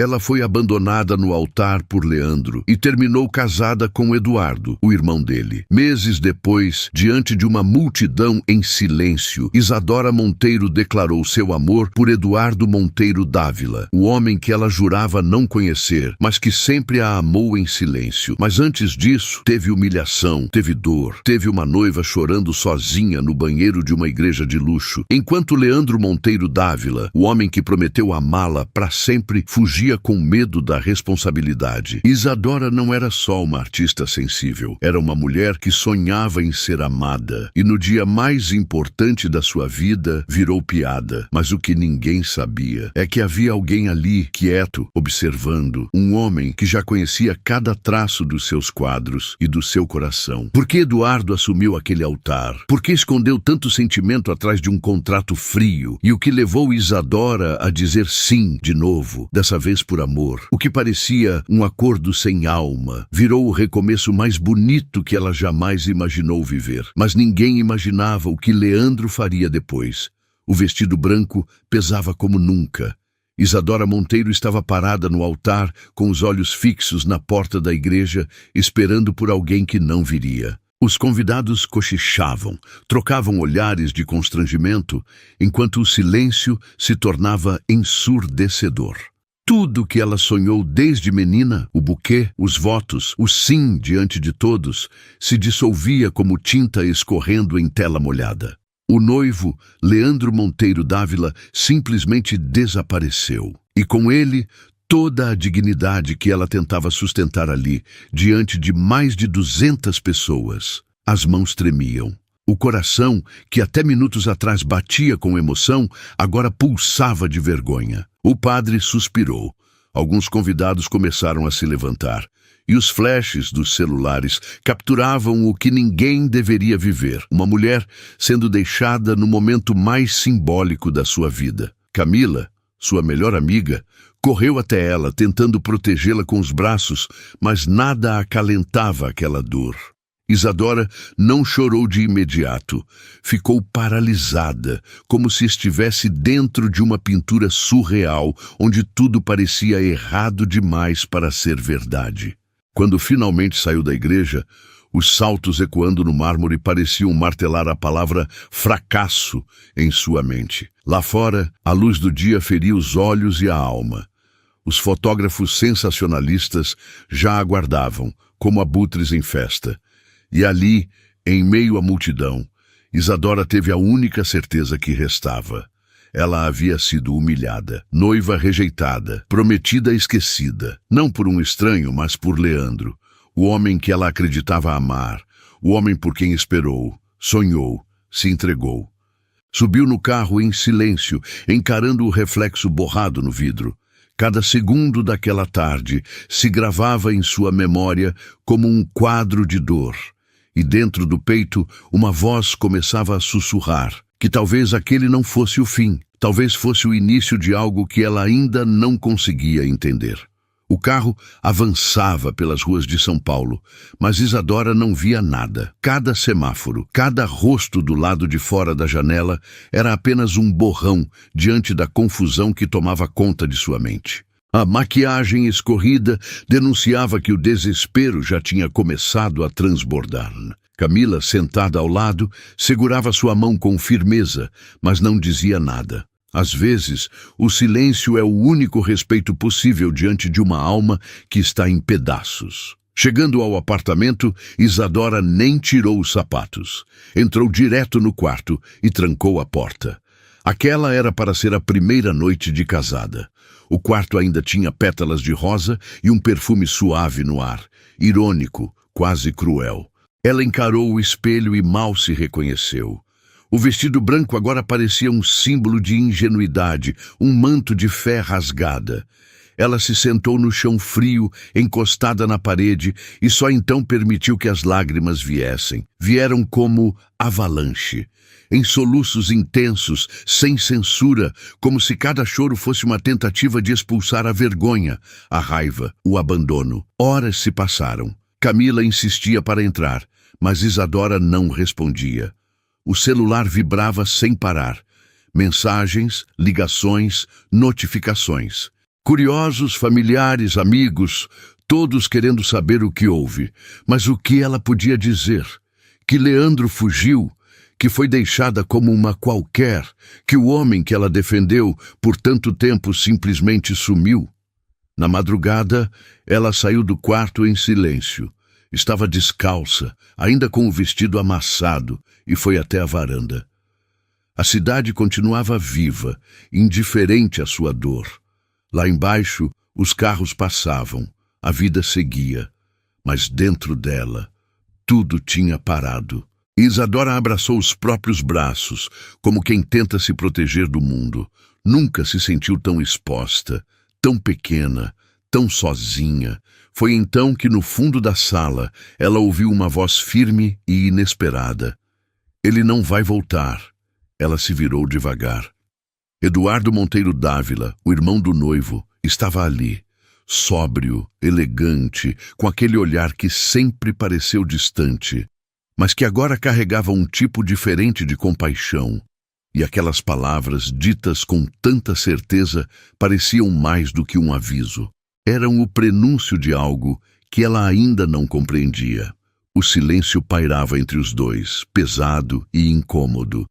Ela foi abandonada no altar por Leandro e terminou casada com Eduardo, o irmão dele. Meses depois, diante de uma multidão em silêncio, Isadora Monteiro declarou seu amor por Eduardo Monteiro Dávila, o homem que ela jurava não conhecer, mas que sempre a amou em silêncio. Mas antes disso, teve humilhação, teve dor, teve uma noiva chorando sozinha no banheiro de uma igreja de luxo, enquanto Leandro Monteiro Dávila, o homem que prometeu amá-la para sempre, fugia com medo da responsabilidade. Isadora não era só uma artista sensível, era uma mulher que sonhava em ser amada, e no dia mais importante da sua vida, virou piada. Mas o que ninguém sabia é que havia alguém ali, quieto, observando, um homem que já conhecia cada traço dos seus quadros e do seu coração. Por que Eduardo assumiu aquele altar? Por que escondeu tanto sentimento atrás de um contrato frio? E o que levou Isadora a dizer sim de novo, dessa vez por amor? O que parecia um acordo sem alma virou o recomeço mais bonito que ela jamais imaginou viver. Mas ninguém imaginava o que Leandro faria depois. O vestido branco pesava como nunca. Isadora Monteiro estava parada no altar, com os olhos fixos na porta da igreja, esperando por alguém que não viria. Os convidados cochichavam, trocavam olhares de constrangimento, enquanto o silêncio se tornava ensurdecedor. Tudo que ela sonhou desde menina, o buquê, os votos, o sim diante de todos, se dissolvia como tinta escorrendo em tela molhada. O noivo, Leandro Monteiro Dávila, simplesmente desapareceu. E com ele, toda a dignidade que ela tentava sustentar ali, diante de mais de 200 pessoas. As mãos tremiam. O coração, que até minutos atrás batia com emoção, agora pulsava de vergonha. O padre suspirou. Alguns convidados começaram a se levantar. E os flashes dos celulares capturavam o que ninguém deveria viver. Uma mulher sendo deixada no momento mais simbólico da sua vida. Camila, sua melhor amiga, correu até ela, tentando protegê-la com os braços, mas nada acalentava aquela dor. Isadora não chorou de imediato. Ficou paralisada, como se estivesse dentro de uma pintura surreal, onde tudo parecia errado demais para ser verdade. Quando finalmente saiu da igreja, os saltos ecoando no mármore pareciam martelar a palavra fracasso em sua mente. Lá fora, a luz do dia feria os olhos e a alma. Os fotógrafos sensacionalistas já aguardavam, como abutres em festa. E ali, em meio à multidão, Isadora teve a única certeza que restava. Ela havia sido humilhada, noiva rejeitada, prometida esquecida, não por um estranho, mas por Leandro, o homem que ela acreditava amar, o homem por quem esperou, sonhou, se entregou. Subiu no carro em silêncio, encarando o reflexo borrado no vidro. Cada segundo daquela tarde se gravava em sua memória como um quadro de dor. E dentro do peito, uma voz começava a sussurrar que talvez aquele não fosse o fim, talvez fosse o início de algo que ela ainda não conseguia entender. O carro avançava pelas ruas de São Paulo, mas Isadora não via nada. Cada semáforo, cada rosto do lado de fora da janela era apenas um borrão diante da confusão que tomava conta de sua mente. A maquiagem escorrida denunciava que o desespero já tinha começado a transbordar. Camila, sentada ao lado, segurava sua mão com firmeza, mas não dizia nada. Às vezes, o silêncio é o único respeito possível diante de uma alma que está em pedaços. Chegando ao apartamento, Isadora nem tirou os sapatos. Entrou direto no quarto e trancou a porta. Aquela era para ser a primeira noite de casada. O quarto ainda tinha pétalas de rosa e um perfume suave no ar, irônico, quase cruel. Ela encarou o espelho e mal se reconheceu. O vestido branco agora parecia um símbolo de ingenuidade, um manto de fé rasgada. Ela se sentou no chão frio, encostada na parede, e só então permitiu que as lágrimas viessem. Vieram como avalanche, em soluços intensos, sem censura, como se cada choro fosse uma tentativa de expulsar a vergonha, a raiva, o abandono. Horas se passaram. Camila insistia para entrar, mas Isadora não respondia. O celular vibrava sem parar. Mensagens, ligações, notificações. Curiosos, familiares, amigos, todos querendo saber o que houve. Mas o que ela podia dizer? Que Leandro fugiu, que foi deixada como uma qualquer, que o homem que ela defendeu por tanto tempo simplesmente sumiu. Na madrugada, ela saiu do quarto em silêncio. Estava descalça, ainda com o vestido amassado, e foi até a varanda. A cidade continuava viva, indiferente à sua dor. Lá embaixo, os carros passavam, a vida seguia, mas dentro dela, tudo tinha parado. Isadora abraçou os próprios braços, como quem tenta se proteger do mundo. Nunca se sentiu tão exposta, tão pequena, tão sozinha. Foi então que, no fundo da sala, ela ouviu uma voz firme e inesperada. Ele não vai voltar. Ela se virou devagar. Eduardo Monteiro Dávila, o irmão do noivo, estava ali, sóbrio, elegante, com aquele olhar que sempre pareceu distante, mas que agora carregava um tipo diferente de compaixão. E aquelas palavras, ditas com tanta certeza, pareciam mais do que um aviso. Eram o prenúncio de algo que ela ainda não compreendia. O silêncio pairava entre os dois, pesado e incômodo.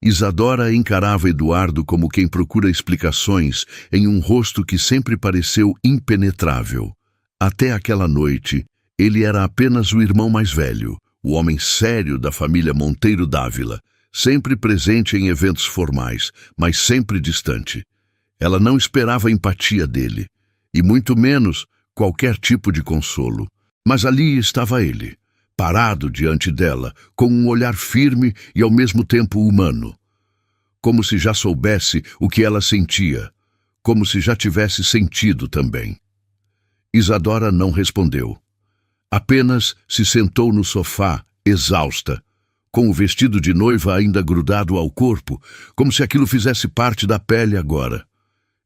Isadora encarava Eduardo como quem procura explicações em um rosto que sempre pareceu impenetrável. Até aquela noite, ele era apenas o irmão mais velho, o homem sério da família Monteiro Dávila, sempre presente em eventos formais, mas sempre distante. Ela não esperava a empatia dele, e muito menos qualquer tipo de consolo. Mas ali estava ele, parado diante dela, com um olhar firme e ao mesmo tempo humano. Como se já soubesse o que ela sentia, como se já tivesse sentido também. Isadora não respondeu. Apenas se sentou no sofá, exausta, com o vestido de noiva ainda grudado ao corpo, como se aquilo fizesse parte da pele agora.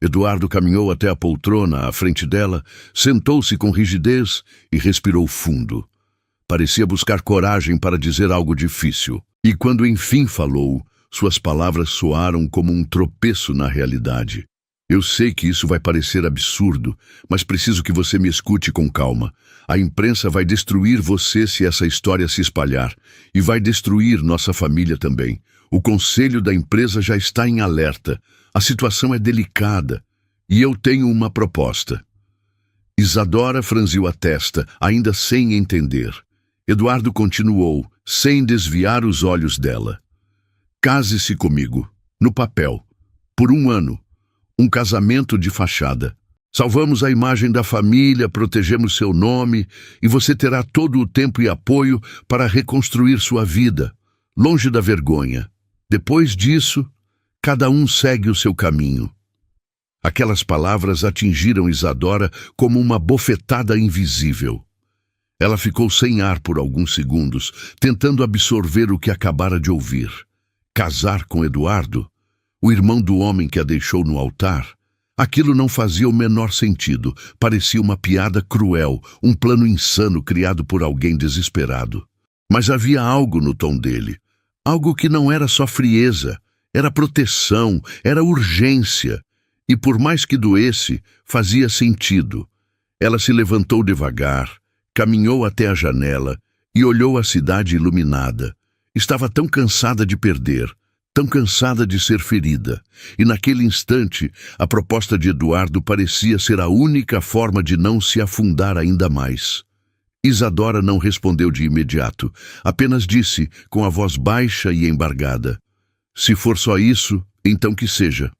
Eduardo caminhou até a poltrona à frente dela, sentou-se com rigidez e respirou fundo. Parecia buscar coragem para dizer algo difícil. E quando enfim falou, suas palavras soaram como um tropeço na realidade. Eu sei que isso vai parecer absurdo, mas preciso que você me escute com calma. A imprensa vai destruir você se essa história se espalhar, e vai destruir nossa família também. O conselho da empresa já está em alerta. A situação é delicada, e eu tenho uma proposta. Isadora franziu a testa, ainda sem entender. Eduardo continuou, sem desviar os olhos dela. Case-se comigo, no papel, por 1 ano. Um casamento de fachada. Salvamos a imagem da família, protegemos seu nome, e você terá todo o tempo e apoio para reconstruir sua vida, longe da vergonha. Depois disso, cada um segue o seu caminho. Aquelas palavras atingiram Isadora como uma bofetada invisível. Ela ficou sem ar por alguns segundos, tentando absorver o que acabara de ouvir. Casar com Eduardo, o irmão do homem que a deixou no altar? Aquilo não fazia o menor sentido. Parecia uma piada cruel, um plano insano criado por alguém desesperado. Mas havia algo no tom dele. Algo que não era só frieza, era proteção, era urgência. E por mais que doesse, fazia sentido. Ela se levantou devagar, caminhou até a janela e olhou a cidade iluminada. Estava tão cansada de perder, tão cansada de ser ferida, e naquele instante a proposta de Eduardo parecia ser a única forma de não se afundar ainda mais. Isadora não respondeu de imediato, apenas disse, com a voz baixa e embargada: "Se for só isso, então que seja.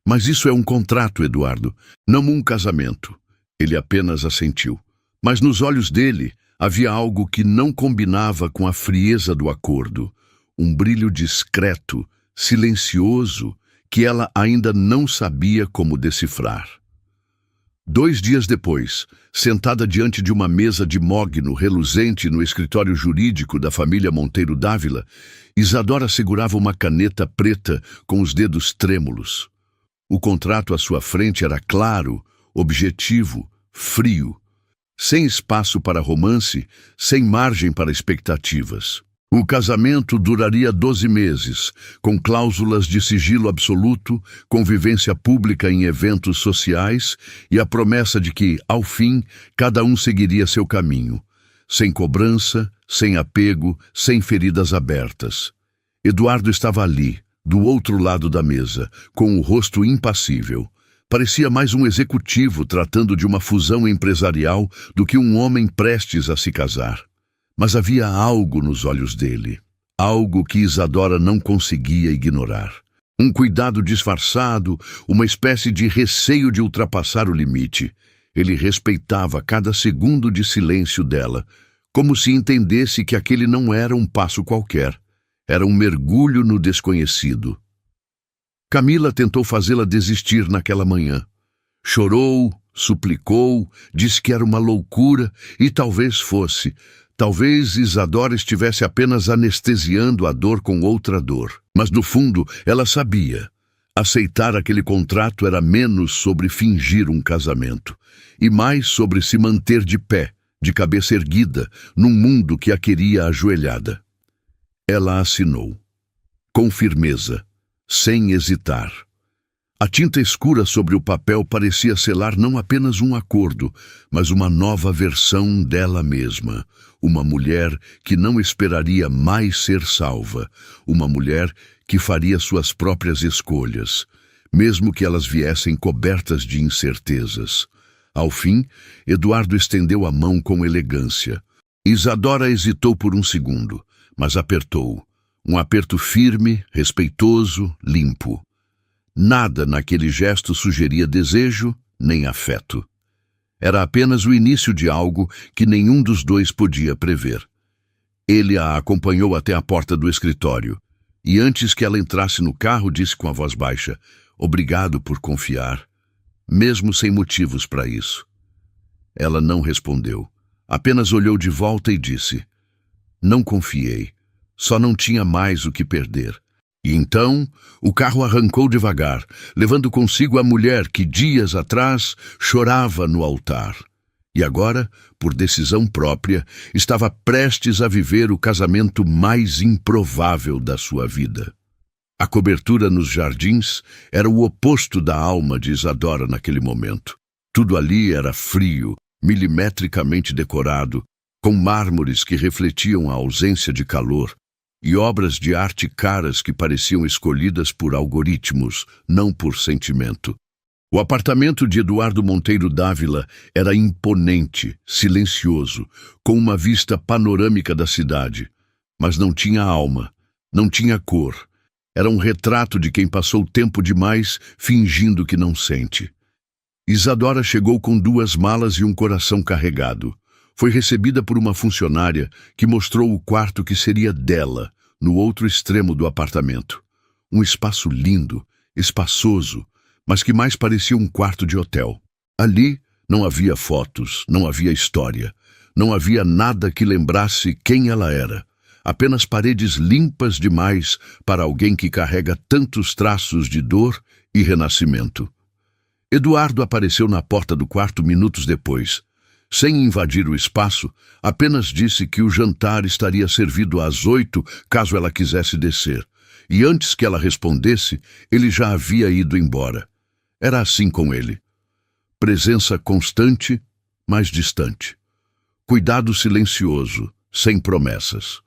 Mas isso é um contrato, Eduardo, não um casamento." Ele apenas assentiu. Mas nos olhos dele havia algo que não combinava com a frieza do acordo, um brilho discreto, silencioso, que ela ainda não sabia como decifrar. 2 dias depois, sentada diante de uma mesa de mogno reluzente no escritório jurídico da família Monteiro Dávila, Isadora segurava uma caneta preta com os dedos trêmulos. O contrato à sua frente era claro, objetivo, frio, sem espaço para romance, sem margem para expectativas. O casamento duraria 12 meses, com cláusulas de sigilo absoluto, convivência pública em eventos sociais e a promessa de que, ao fim, cada um seguiria seu caminho, sem cobrança, sem apego, sem feridas abertas. Eduardo estava ali, do outro lado da mesa, com o rosto impassível. Parecia mais um executivo tratando de uma fusão empresarial do que um homem prestes a se casar. Mas havia algo nos olhos dele, algo que Isadora não conseguia ignorar. Um cuidado disfarçado, uma espécie de receio de ultrapassar o limite. Ele respeitava cada segundo de silêncio dela, como se entendesse que aquele não era um passo qualquer. Era um mergulho no desconhecido. Camila tentou fazê-la desistir naquela manhã. Chorou, suplicou, disse que era uma loucura e talvez fosse. Talvez Isadora estivesse apenas anestesiando a dor com outra dor. Mas no fundo, ela sabia. Aceitar aquele contrato era menos sobre fingir um casamento e mais sobre se manter de pé, de cabeça erguida, num mundo que a queria ajoelhada. Ela assinou, com firmeza, sem hesitar. A tinta escura sobre o papel parecia selar não apenas um acordo, mas uma nova versão dela mesma. Uma mulher que não esperaria mais ser salva. Uma mulher que faria suas próprias escolhas, mesmo que elas viessem cobertas de incertezas. Ao fim, Eduardo estendeu a mão com elegância. Isadora hesitou por um segundo, mas apertou. Um aperto firme, respeitoso, limpo. Nada naquele gesto sugeria desejo nem afeto. Era apenas o início de algo que nenhum dos dois podia prever. Ele a acompanhou até a porta do escritório e antes que ela entrasse no carro disse com a voz baixa: "Obrigado por confiar, mesmo sem motivos para isso." Ela não respondeu, apenas olhou de volta e disse: "Não confiei, só não tinha mais o que perder." E então, o carro arrancou devagar, levando consigo a mulher que dias atrás chorava no altar. E agora, por decisão própria, estava prestes a viver o casamento mais improvável da sua vida. A cobertura nos jardins era o oposto da alma de Isadora naquele momento. Tudo ali era frio, milimetricamente decorado, com mármores que refletiam a ausência de calor, e obras de arte caras que pareciam escolhidas por algoritmos, não por sentimento. O apartamento de Eduardo Monteiro Dávila era imponente, silencioso, com uma vista panorâmica da cidade. Mas não tinha alma, não tinha cor. Era um retrato de quem passou tempo demais fingindo que não sente. Isadora chegou com 2 malas e um coração carregado. Foi recebida por uma funcionária que mostrou o quarto que seria dela, no outro extremo do apartamento. Um espaço lindo, espaçoso, mas que mais parecia um quarto de hotel. Ali não havia fotos, não havia história, não havia nada que lembrasse quem ela era. Apenas paredes limpas demais para alguém que carrega tantos traços de dor e renascimento. Eduardo apareceu na porta do quarto minutos depois. Sem invadir o espaço, apenas disse que o jantar estaria servido às 8 caso ela quisesse descer. E antes que ela respondesse, ele já havia ido embora. Era assim com ele. Presença constante, mas distante. Cuidado silencioso, sem promessas.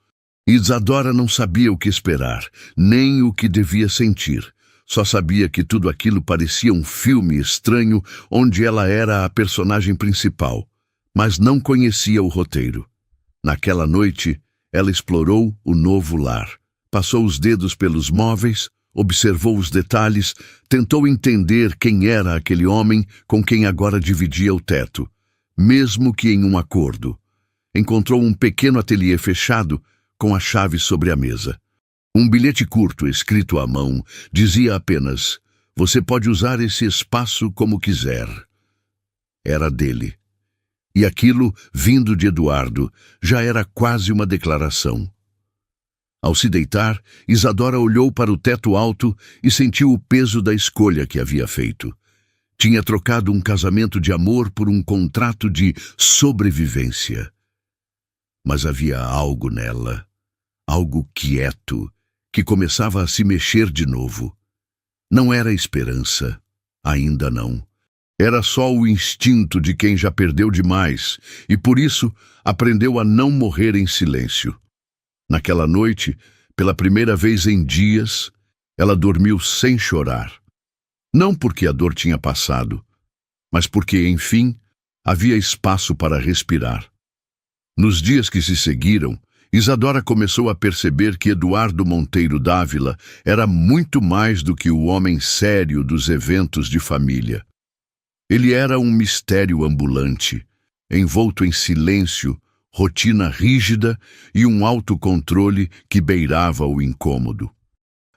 Isadora não sabia o que esperar, nem o que devia sentir. Só sabia que tudo aquilo parecia um filme estranho onde ela era a personagem principal. Mas não conhecia o roteiro. Naquela noite, ela explorou o novo lar. Passou os dedos pelos móveis, observou os detalhes, tentou entender quem era aquele homem com quem agora dividia o teto, mesmo que em um acordo. Encontrou um pequeno ateliê fechado, com a chave sobre a mesa. Um bilhete curto, escrito à mão, dizia apenas: "Você pode usar esse espaço como quiser." Era dele. E aquilo, vindo de Eduardo, já era quase uma declaração. Ao se deitar, Isadora olhou para o teto alto e sentiu o peso da escolha que havia feito. Tinha trocado um casamento de amor por um contrato de sobrevivência. Mas havia algo nela, algo quieto, que começava a se mexer de novo. Não era esperança, ainda não. Era só o instinto de quem já perdeu demais e, por isso, aprendeu a não morrer em silêncio. Naquela noite, pela primeira vez em dias, ela dormiu sem chorar. Não porque a dor tinha passado, mas porque, enfim, havia espaço para respirar. Nos dias que se seguiram, Isadora começou a perceber que Eduardo Monteiro Dávila era muito mais do que o homem sério dos eventos de família. Ele era um mistério ambulante, envolto em silêncio, rotina rígida e um autocontrole que beirava o incômodo.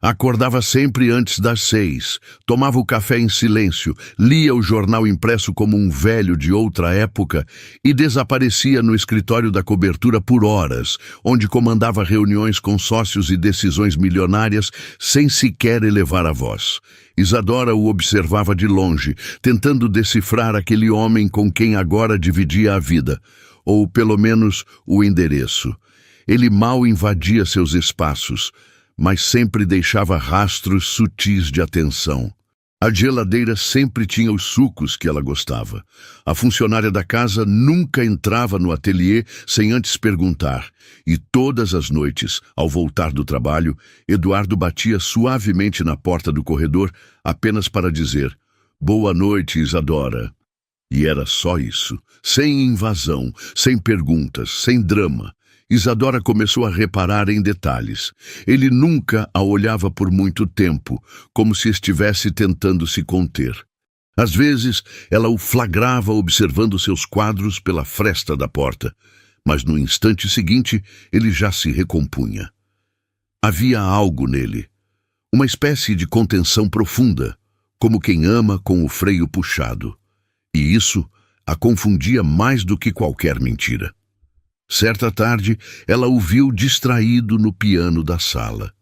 Acordava sempre antes das 6, tomava o café em silêncio, lia o jornal impresso como um velho de outra época e desaparecia no escritório da cobertura por horas, onde comandava reuniões com sócios e decisões milionárias sem sequer elevar a voz. Isadora o observava de longe, tentando decifrar aquele homem com quem agora dividia a vida, ou pelo menos o endereço. Ele mal invadia seus espaços, mas sempre deixava rastros sutis de atenção. A geladeira sempre tinha os sucos que ela gostava. A funcionária da casa nunca entrava no ateliê sem antes perguntar, e todas as noites, ao voltar do trabalho, Eduardo batia suavemente na porta do corredor apenas para dizer: "Boa noite, Isadora." E era só isso, sem invasão, sem perguntas, sem drama. Isadora começou a reparar em detalhes. Ele nunca a olhava por muito tempo, como se estivesse tentando se conter. Às vezes, ela o flagrava observando seus quadros pela fresta da porta, mas no instante seguinte, ele já se recompunha. Havia algo nele, uma espécie de contenção profunda, como quem ama com o freio puxado. E isso a confundia mais do que qualquer mentira. Certa tarde, ela o viu distraído no piano da sala.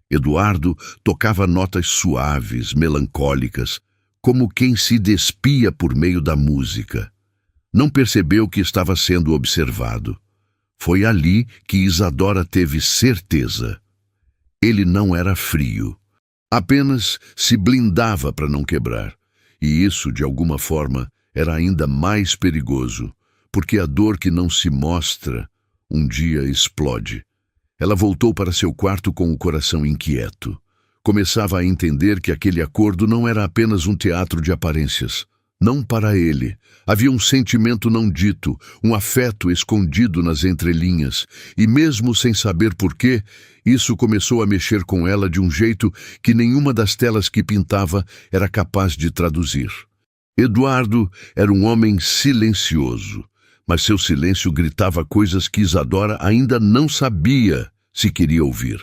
Eduardo tocava notas suaves, melancólicas, como quem se despia por meio da música. Não percebeu que estava sendo observado. Foi ali que Isadora teve certeza. Ele não era frio. Apenas se blindava para não quebrar. E isso, de alguma forma, era ainda mais perigoso. Porque a dor que não se mostra, um dia explode. Ela voltou para seu quarto com o coração inquieto. Começava a entender que aquele acordo não era apenas um teatro de aparências. Não para ele. Havia um sentimento não dito, um afeto escondido nas entrelinhas. E mesmo sem saber porquê, isso começou a mexer com ela de um jeito que nenhuma das telas que pintava era capaz de traduzir. Eduardo era um homem silencioso. Mas seu silêncio gritava coisas que Isadora ainda não sabia se queria ouvir.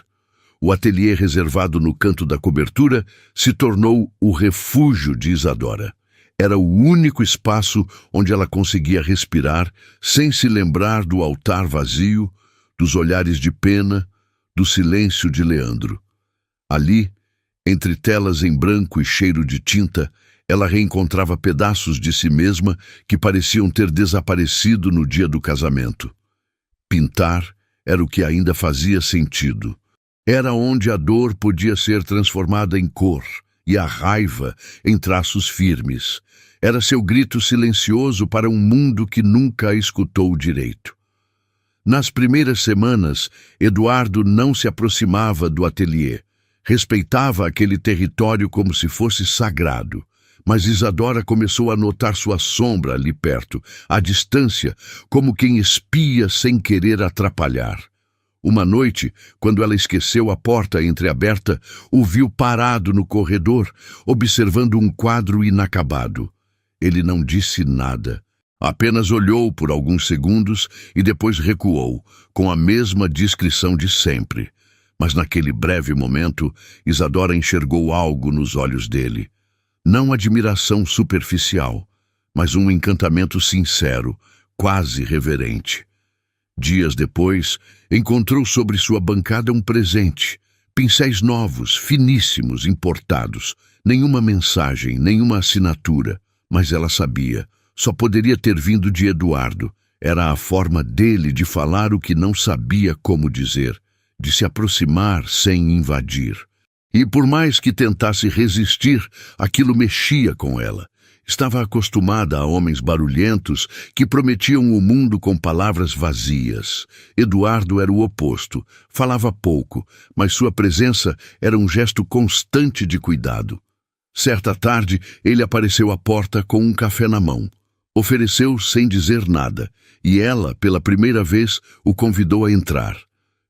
O ateliê reservado no canto da cobertura se tornou o refúgio de Isadora. Era o único espaço onde ela conseguia respirar sem se lembrar do altar vazio, dos olhares de pena, do silêncio de Leandro. Ali, entre telas em branco e cheiro de tinta, ela reencontrava pedaços de si mesma que pareciam ter desaparecido no dia do casamento. Pintar era o que ainda fazia sentido. Era onde a dor podia ser transformada em cor e a raiva em traços firmes. Era seu grito silencioso para um mundo que nunca a escutou direito. Nas primeiras semanas, Eduardo não se aproximava do ateliê. Respeitava aquele território como se fosse sagrado. Mas Isadora começou a notar sua sombra ali perto, à distância, como quem espia sem querer atrapalhar. Uma noite, quando ela esqueceu a porta entreaberta, o viu parado no corredor, observando um quadro inacabado. Ele não disse nada, apenas olhou por alguns segundos e depois recuou, com a mesma discrição de sempre. Mas naquele breve momento, Isadora enxergou algo nos olhos dele. Não admiração superficial, mas um encantamento sincero, quase reverente. Dias depois, encontrou sobre sua bancada um presente. Pincéis novos, finíssimos, importados. Nenhuma mensagem, nenhuma assinatura. Mas ela sabia, só poderia ter vindo de Eduardo. Era a forma dele de falar o que não sabia como dizer. de se aproximar sem invadir. E por mais que tentasse resistir, aquilo mexia com ela. Estava acostumada a homens barulhentos que prometiam o mundo com palavras vazias. Eduardo era o oposto. Falava pouco, mas sua presença era um gesto constante de cuidado. Certa tarde, ele apareceu à porta com um café na mão. Ofereceu sem dizer nada, e ela, pela primeira vez, o convidou a entrar.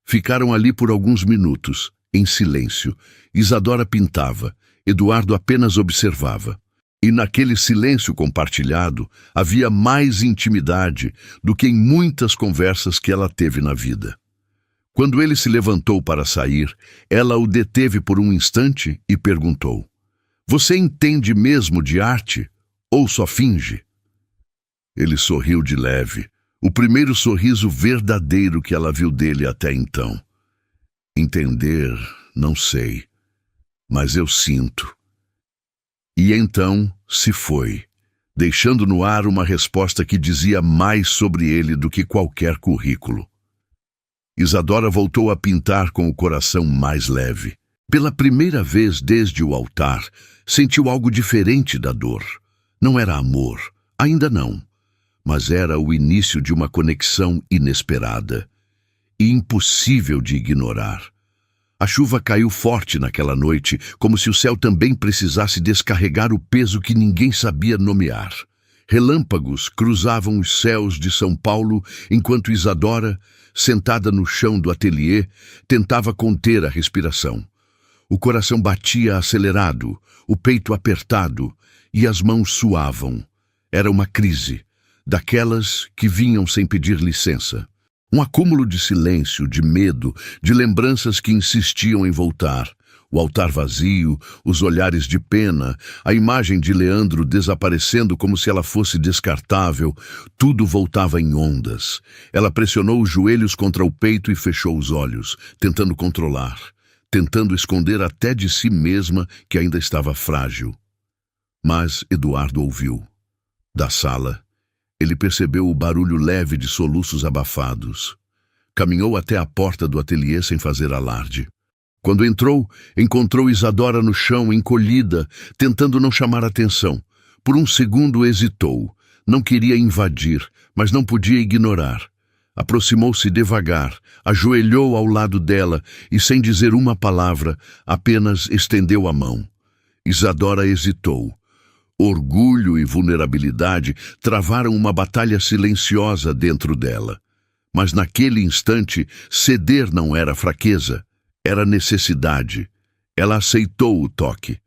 Ficaram ali por alguns minutos, em silêncio. Isadora pintava, Eduardo apenas observava. E naquele silêncio compartilhado havia mais intimidade do que em muitas conversas que ela teve na vida. Quando ele se levantou para sair, ela o deteve por um instante e perguntou: "Você entende mesmo de arte ou só finge?" Ele sorriu de leve, o primeiro sorriso verdadeiro que ela viu dele até então. "Entender, não sei, mas eu sinto." E então se foi, deixando no ar uma resposta que dizia mais sobre ele do que qualquer currículo. Isadora voltou a pintar com o coração mais leve. Pela primeira vez desde o altar, sentiu algo diferente da dor. Não era amor, ainda não, mas era o início de uma conexão inesperada e impossível de ignorar. A chuva caiu forte naquela noite, como se o céu também precisasse descarregar o peso que ninguém sabia nomear. Relâmpagos cruzavam os céus de São Paulo, enquanto Isadora, sentada no chão do ateliê, tentava conter a respiração. O coração batia acelerado, o peito apertado, e as mãos suavam. Era uma crise, daquelas que vinham sem pedir licença. Um acúmulo de silêncio, de medo, de lembranças que insistiam em voltar. O altar vazio, os olhares de pena, a imagem de Leandro desaparecendo como se ela fosse descartável, tudo voltava em ondas. Ela pressionou os joelhos contra o peito e fechou os olhos, tentando controlar, tentando esconder até de si mesma que ainda estava frágil. Mas Eduardo ouviu. Da sala, ele percebeu o barulho leve de soluços abafados. Caminhou até a porta do ateliê sem fazer alarde. Quando entrou, encontrou Isadora no chão, encolhida, tentando não chamar atenção. Por um segundo hesitou. Não queria invadir, mas não podia ignorar. Aproximou-se devagar, ajoelhou ao lado dela e, sem dizer uma palavra, apenas estendeu a mão. Isadora hesitou. Orgulho e vulnerabilidade travaram uma batalha silenciosa dentro dela. Mas naquele instante, ceder não era fraqueza, era necessidade. Ela aceitou o toque.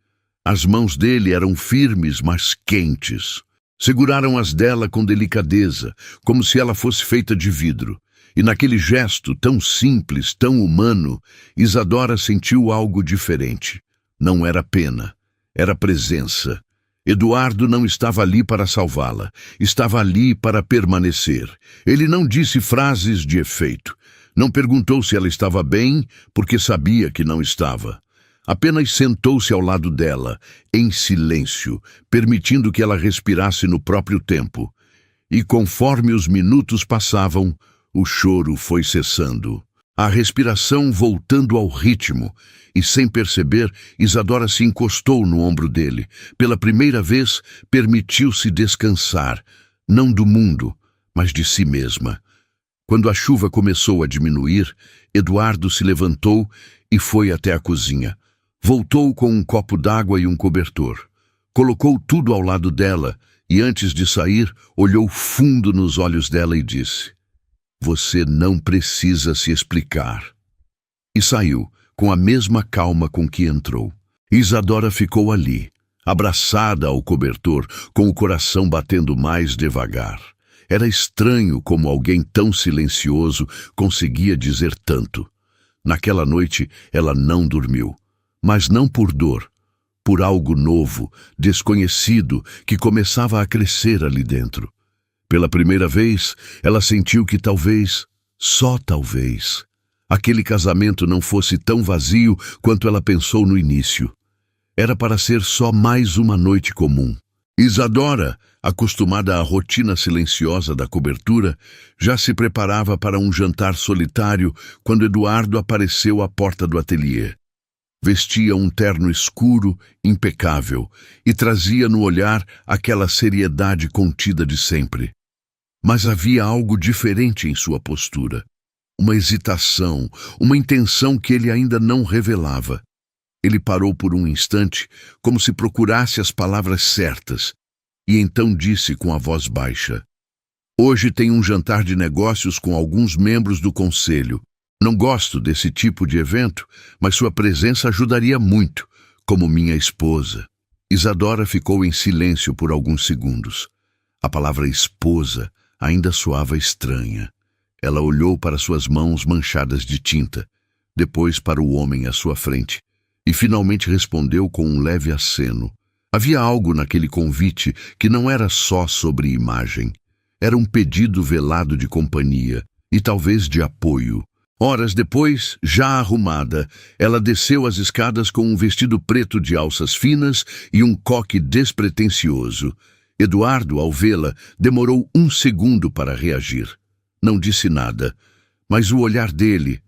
As mãos dele eram firmes, mas quentes. Seguraram as dela com delicadeza, como se ela fosse feita de vidro. E naquele gesto tão simples, tão humano, Isadora sentiu algo diferente. Não era pena, era presença. Eduardo não estava ali para salvá-la, estava ali para permanecer. Ele não disse frases de efeito. Não perguntou se ela estava bem, porque sabia que não estava. Apenas sentou-se ao lado dela, em silêncio, permitindo que ela respirasse no próprio tempo. E conforme os minutos passavam, o choro foi cessando. A respiração voltando ao ritmo, e sem perceber, Isadora se encostou no ombro dele. Pela primeira vez, permitiu-se descansar, não do mundo, mas de si mesma. Quando a chuva começou a diminuir, Eduardo se levantou e foi até a cozinha. Voltou com um copo d'água e um cobertor. Colocou tudo ao lado dela e, antes de sair, olhou fundo nos olhos dela e disse: "Você não precisa se explicar." E saiu, com a mesma calma com que entrou. Isadora ficou ali, abraçada ao cobertor, com o coração batendo mais devagar. Era estranho como alguém tão silencioso conseguia dizer tanto. Naquela noite, ela não dormiu, mas não por dor, por algo novo, desconhecido, que começava a crescer ali dentro. Pela primeira vez, ela sentiu que talvez, só talvez, aquele casamento não fosse tão vazio quanto ela pensou no início. Era para ser só mais uma noite comum. Isadora, acostumada à rotina silenciosa da cobertura, já se preparava para um jantar solitário quando Eduardo apareceu à porta do ateliê. Vestia um terno escuro, impecável, e trazia no olhar aquela seriedade contida de sempre. Mas havia algo diferente em sua postura. Uma hesitação, uma intenção que ele ainda não revelava. Ele parou por um instante, como se procurasse as palavras certas, e então disse com a voz baixa: "Hoje tem um jantar de negócios com alguns membros do conselho. Não gosto desse tipo de evento, mas sua presença ajudaria muito, como minha esposa." Isadora ficou em silêncio por alguns segundos. A palavra esposa ainda soava estranha. Ela olhou para suas mãos manchadas de tinta, depois para o homem à sua frente, e finalmente respondeu com um leve aceno. Havia algo naquele convite que não era só sobre imagem. Era um pedido velado de companhia e talvez de apoio. Horas depois, já arrumada, ela desceu as escadas com um vestido preto de alças finas e um coque despretensioso. Eduardo, ao vê-la, demorou um segundo para reagir. Não disse nada, mas o olhar dele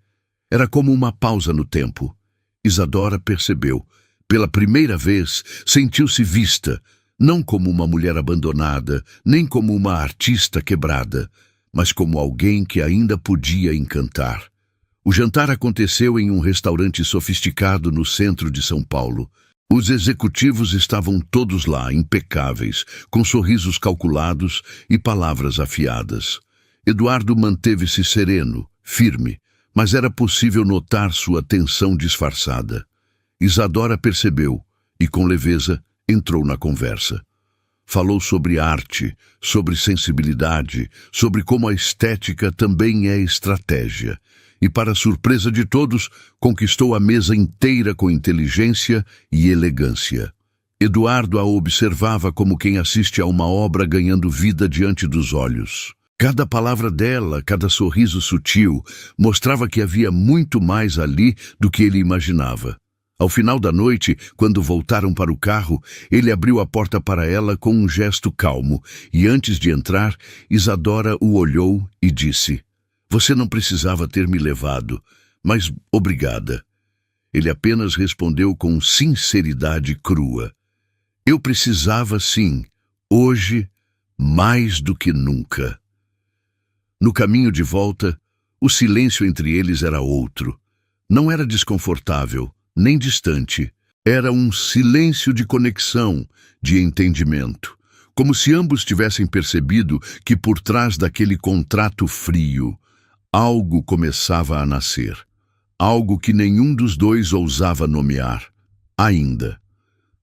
era como uma pausa no tempo. Isadora percebeu. Pela primeira vez, sentiu-se vista, não como uma mulher abandonada, nem como uma artista quebrada, mas como alguém que ainda podia encantar. O jantar aconteceu em um restaurante sofisticado no centro de São Paulo. Os executivos estavam todos lá, impecáveis, com sorrisos calculados e palavras afiadas. Eduardo manteve-se sereno, firme, mas era possível notar sua tensão disfarçada. Isadora percebeu e, com leveza, entrou na conversa. Falou sobre arte, sobre sensibilidade, sobre como a estética também é estratégia. E, para surpresa de todos, conquistou a mesa inteira com inteligência e elegância. Eduardo a observava como quem assiste a uma obra ganhando vida diante dos olhos. Cada palavra dela, cada sorriso sutil, mostrava que havia muito mais ali do que ele imaginava. Ao final da noite, quando voltaram para o carro, ele abriu a porta para ela com um gesto calmo, e antes de entrar, Isadora o olhou e disse: "Você não precisava ter me levado, mas obrigada." Ele apenas respondeu com sinceridade crua: "Eu precisava sim, hoje, mais do que nunca." No caminho de volta, o silêncio entre eles era outro. Não era desconfortável, nem distante. Era um silêncio de conexão, de entendimento. Como se ambos tivessem percebido que por trás daquele contrato frio, algo começava a nascer. Algo que nenhum dos dois ousava nomear. Ainda.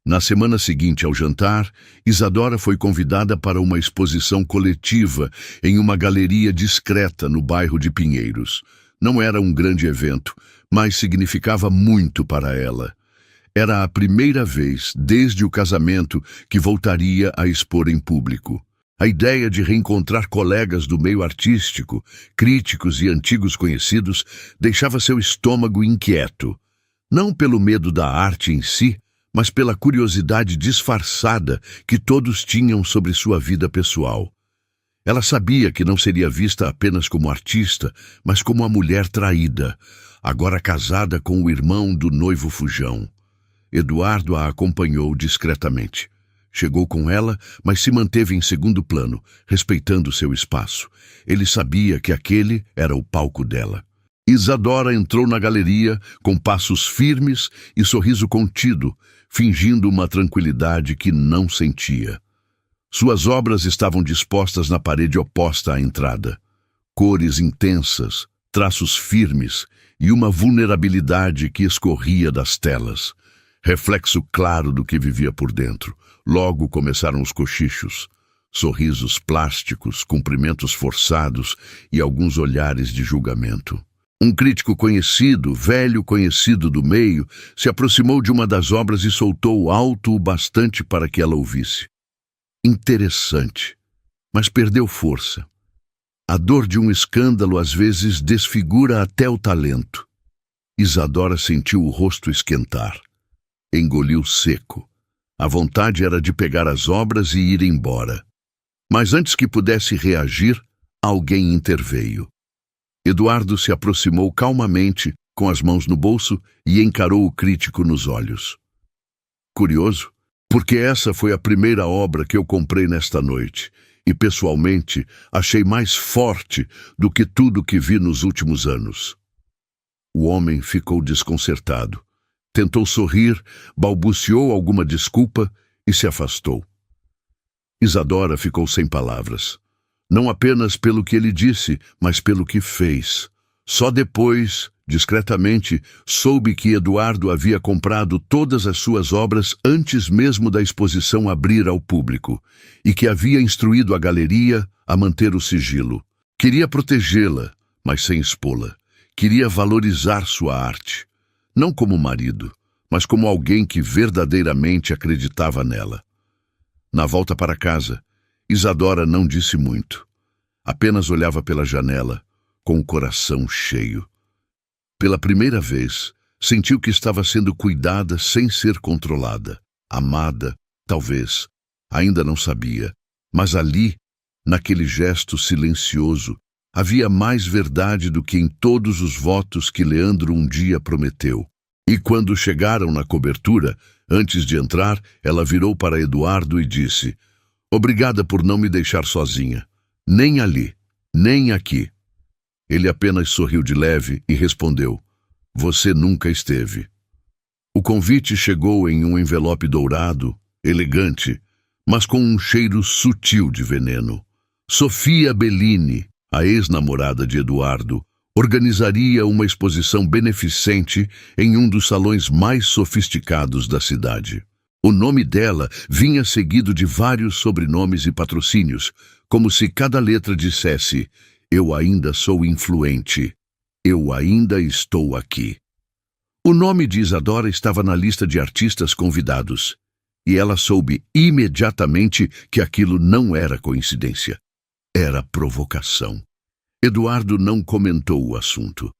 Na semana seguinte ao jantar, Isadora foi convidada para uma exposição coletiva em uma galeria discreta no bairro de Pinheiros. Não era um grande evento, mas significava muito para ela. Era a primeira vez, desde o casamento, que voltaria a expor em público. A ideia de reencontrar colegas do meio artístico, críticos e antigos conhecidos, deixava seu estômago inquieto. Não pelo medo da arte em si, mas pela curiosidade disfarçada que todos tinham sobre sua vida pessoal. Ela sabia que não seria vista apenas como artista, mas como a mulher traída, agora casada com o irmão do noivo fujão. Eduardo a acompanhou discretamente. Chegou com ela, mas se manteve em segundo plano, respeitando seu espaço. Ele sabia que aquele era o palco dela. Isadora entrou na galeria com passos firmes e sorriso contido, fingindo uma tranquilidade que não sentia. Suas obras estavam dispostas na parede oposta à entrada. Cores intensas, traços firmes e uma vulnerabilidade que escorria das telas. Reflexo claro do que vivia por dentro. Logo começaram os cochichos. Sorrisos plásticos, cumprimentos forçados e alguns olhares de julgamento. Um crítico conhecido, velho conhecido do meio, se aproximou de uma das obras e soltou alto o bastante para que ela ouvisse. Interessante, mas perdeu força. A dor de um escândalo às vezes desfigura até o talento. Isadora sentiu o rosto esquentar. Engoliu seco. A vontade era de pegar as obras e ir embora. Mas antes que pudesse reagir, alguém interveio. Eduardo se aproximou calmamente, com as mãos no bolso, e encarou o crítico nos olhos. Curioso, porque essa foi a primeira obra que eu comprei nesta noite, e pessoalmente achei mais forte do que tudo que vi nos últimos anos. O homem ficou desconcertado. Tentou sorrir, balbuciou alguma desculpa e se afastou. Isadora ficou sem palavras. Não apenas pelo que ele disse, mas pelo que fez. Só depois, discretamente, soube que Eduardo havia comprado todas as suas obras antes mesmo da exposição abrir ao público, e que havia instruído a galeria a manter o sigilo. Queria protegê-la, mas sem expô-la. Queria valorizar sua arte, não como marido, mas como alguém que verdadeiramente acreditava nela. Na volta para casa, Isadora não disse muito. Apenas olhava pela janela, com o coração cheio. Pela primeira vez, sentiu que estava sendo cuidada sem ser controlada. Amada, talvez. Ainda não sabia. Mas ali, naquele gesto silencioso, havia mais verdade do que em todos os votos que Leandro um dia prometeu. E quando chegaram na cobertura, antes de entrar, ela virou para Eduardo e disse: "Obrigada por não me deixar sozinha. Nem ali, nem aqui." Ele apenas sorriu de leve e respondeu: "Você nunca esteve." O convite chegou em um envelope dourado, elegante, mas com um cheiro sutil de veneno. Sofia Bellini, a ex-namorada de Eduardo, organizaria uma exposição beneficente em um dos salões mais sofisticados da cidade. O nome dela vinha seguido de vários sobrenomes e patrocínios, como se cada letra dissesse: "Eu ainda sou influente. Eu ainda estou aqui." O nome de Isadora estava na lista de artistas convidados, e ela soube imediatamente que aquilo não era coincidência. Era provocação. Eduardo não comentou o assunto.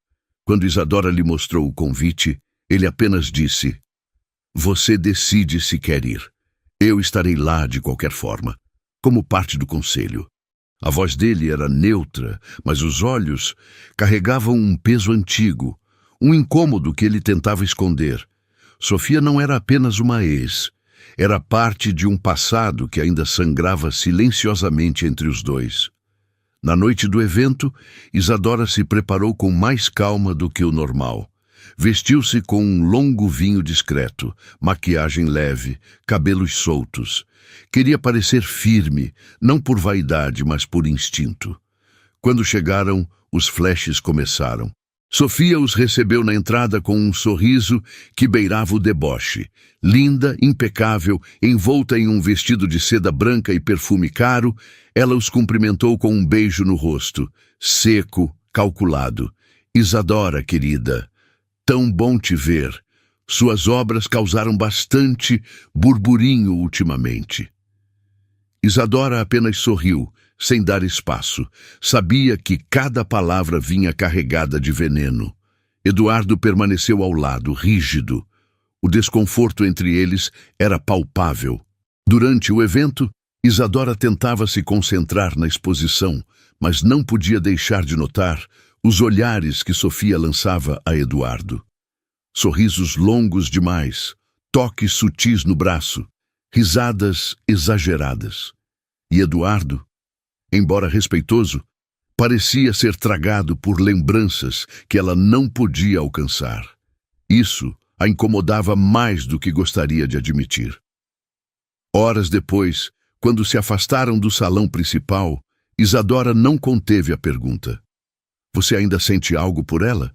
Quando Isadora lhe mostrou o convite, ele apenas disse: "Você decide se quer ir. Eu estarei lá de qualquer forma, como parte do conselho." A voz dele era neutra, mas os olhos carregavam um peso antigo, um incômodo que ele tentava esconder. Sofia não era apenas uma ex, era parte de um passado que ainda sangrava silenciosamente entre os dois. Na noite do evento, Isadora se preparou com mais calma do que o normal. Vestiu-se com um longo vinho discreto, maquiagem leve, cabelos soltos. Queria parecer firme, não por vaidade, mas por instinto. Quando chegaram, os flashes começaram. Sofia os recebeu na entrada com um sorriso que beirava o deboche. Linda, impecável, envolta em um vestido de seda branca e perfume caro, ela os cumprimentou com um beijo no rosto, seco, calculado. "Isadora, querida, tão bom te ver. Suas obras causaram bastante burburinho ultimamente." Isadora apenas sorriu, sem dar espaço. Sabia que cada palavra vinha carregada de veneno. Eduardo permaneceu ao lado, rígido. O desconforto entre eles era palpável. Durante o evento, Isadora tentava se concentrar na exposição, mas não podia deixar de notar os olhares que Sofia lançava a Eduardo. Sorrisos longos demais, toques sutis no braço, risadas exageradas. E Eduardo, embora respeitoso, parecia ser tragado por lembranças que ela não podia alcançar. Isso a incomodava mais do que gostaria de admitir. Horas depois, quando se afastaram do salão principal, Isadora não conteve a pergunta: "Você ainda sente algo por ela?"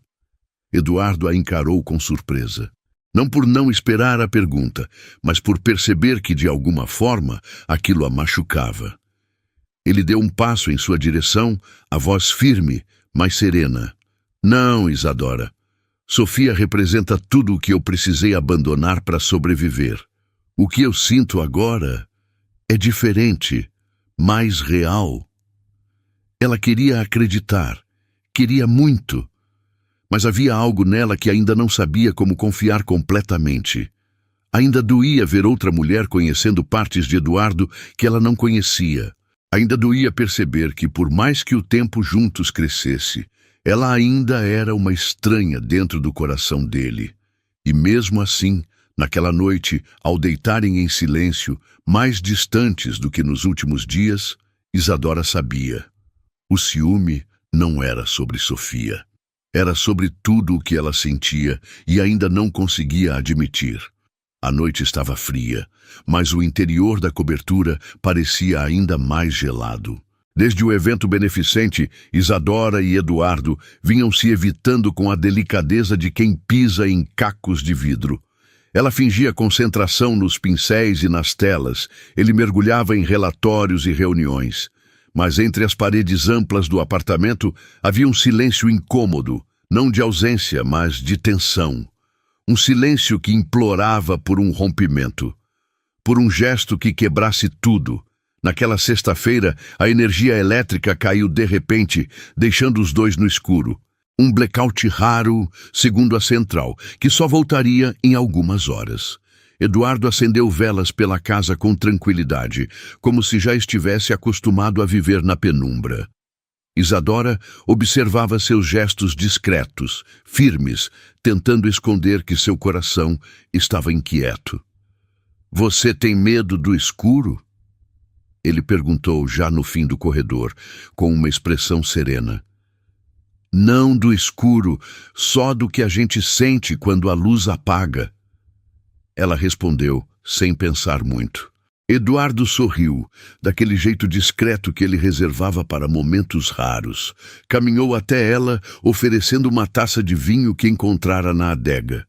Eduardo a encarou com surpresa. Não por não esperar a pergunta, mas por perceber que, de alguma forma, aquilo a machucava. Ele deu um passo em sua direção, a voz firme, mas serena. "Não, Isadora. Sofia representa tudo o que eu precisei abandonar para sobreviver. O que eu sinto agora é diferente, mais real." Ela queria acreditar, queria muito, mas havia algo nela que ainda não sabia como confiar completamente. Ainda doía ver outra mulher conhecendo partes de Eduardo que ela não conhecia. Ainda doía perceber que, por mais que o tempo juntos crescesse, ela ainda era uma estranha dentro do coração dele. E mesmo assim, naquela noite, ao deitarem em silêncio, mais distantes do que nos últimos dias, Isadora sabia. O ciúme não era sobre Sofia. Era sobre tudo o que ela sentia e ainda não conseguia admitir. A noite estava fria, mas o interior da cobertura parecia ainda mais gelado. Desde o evento beneficente, Isadora e Eduardo vinham se evitando com a delicadeza de quem pisa em cacos de vidro. Ela fingia concentração nos pincéis e nas telas. Ele mergulhava em relatórios e reuniões. Mas entre as paredes amplas do apartamento havia um silêncio incômodo, não de ausência, mas de tensão. Um silêncio que implorava por um rompimento, por um gesto que quebrasse tudo. Naquela sexta-feira, a energia elétrica caiu de repente, deixando os dois no escuro. Um blackout raro, segundo a central, que só voltaria em algumas horas. Eduardo acendeu velas pela casa com tranquilidade, como se já estivesse acostumado a viver na penumbra. Isadora observava seus gestos discretos, firmes, tentando esconder que seu coração estava inquieto. "Você tem medo do escuro?" Ele perguntou já no fim do corredor, com uma expressão serena. "Não do escuro, só do que a gente sente quando a luz apaga." Ela respondeu, sem pensar muito. Eduardo sorriu, daquele jeito discreto que ele reservava para momentos raros. Caminhou até ela, oferecendo uma taça de vinho que encontrara na adega.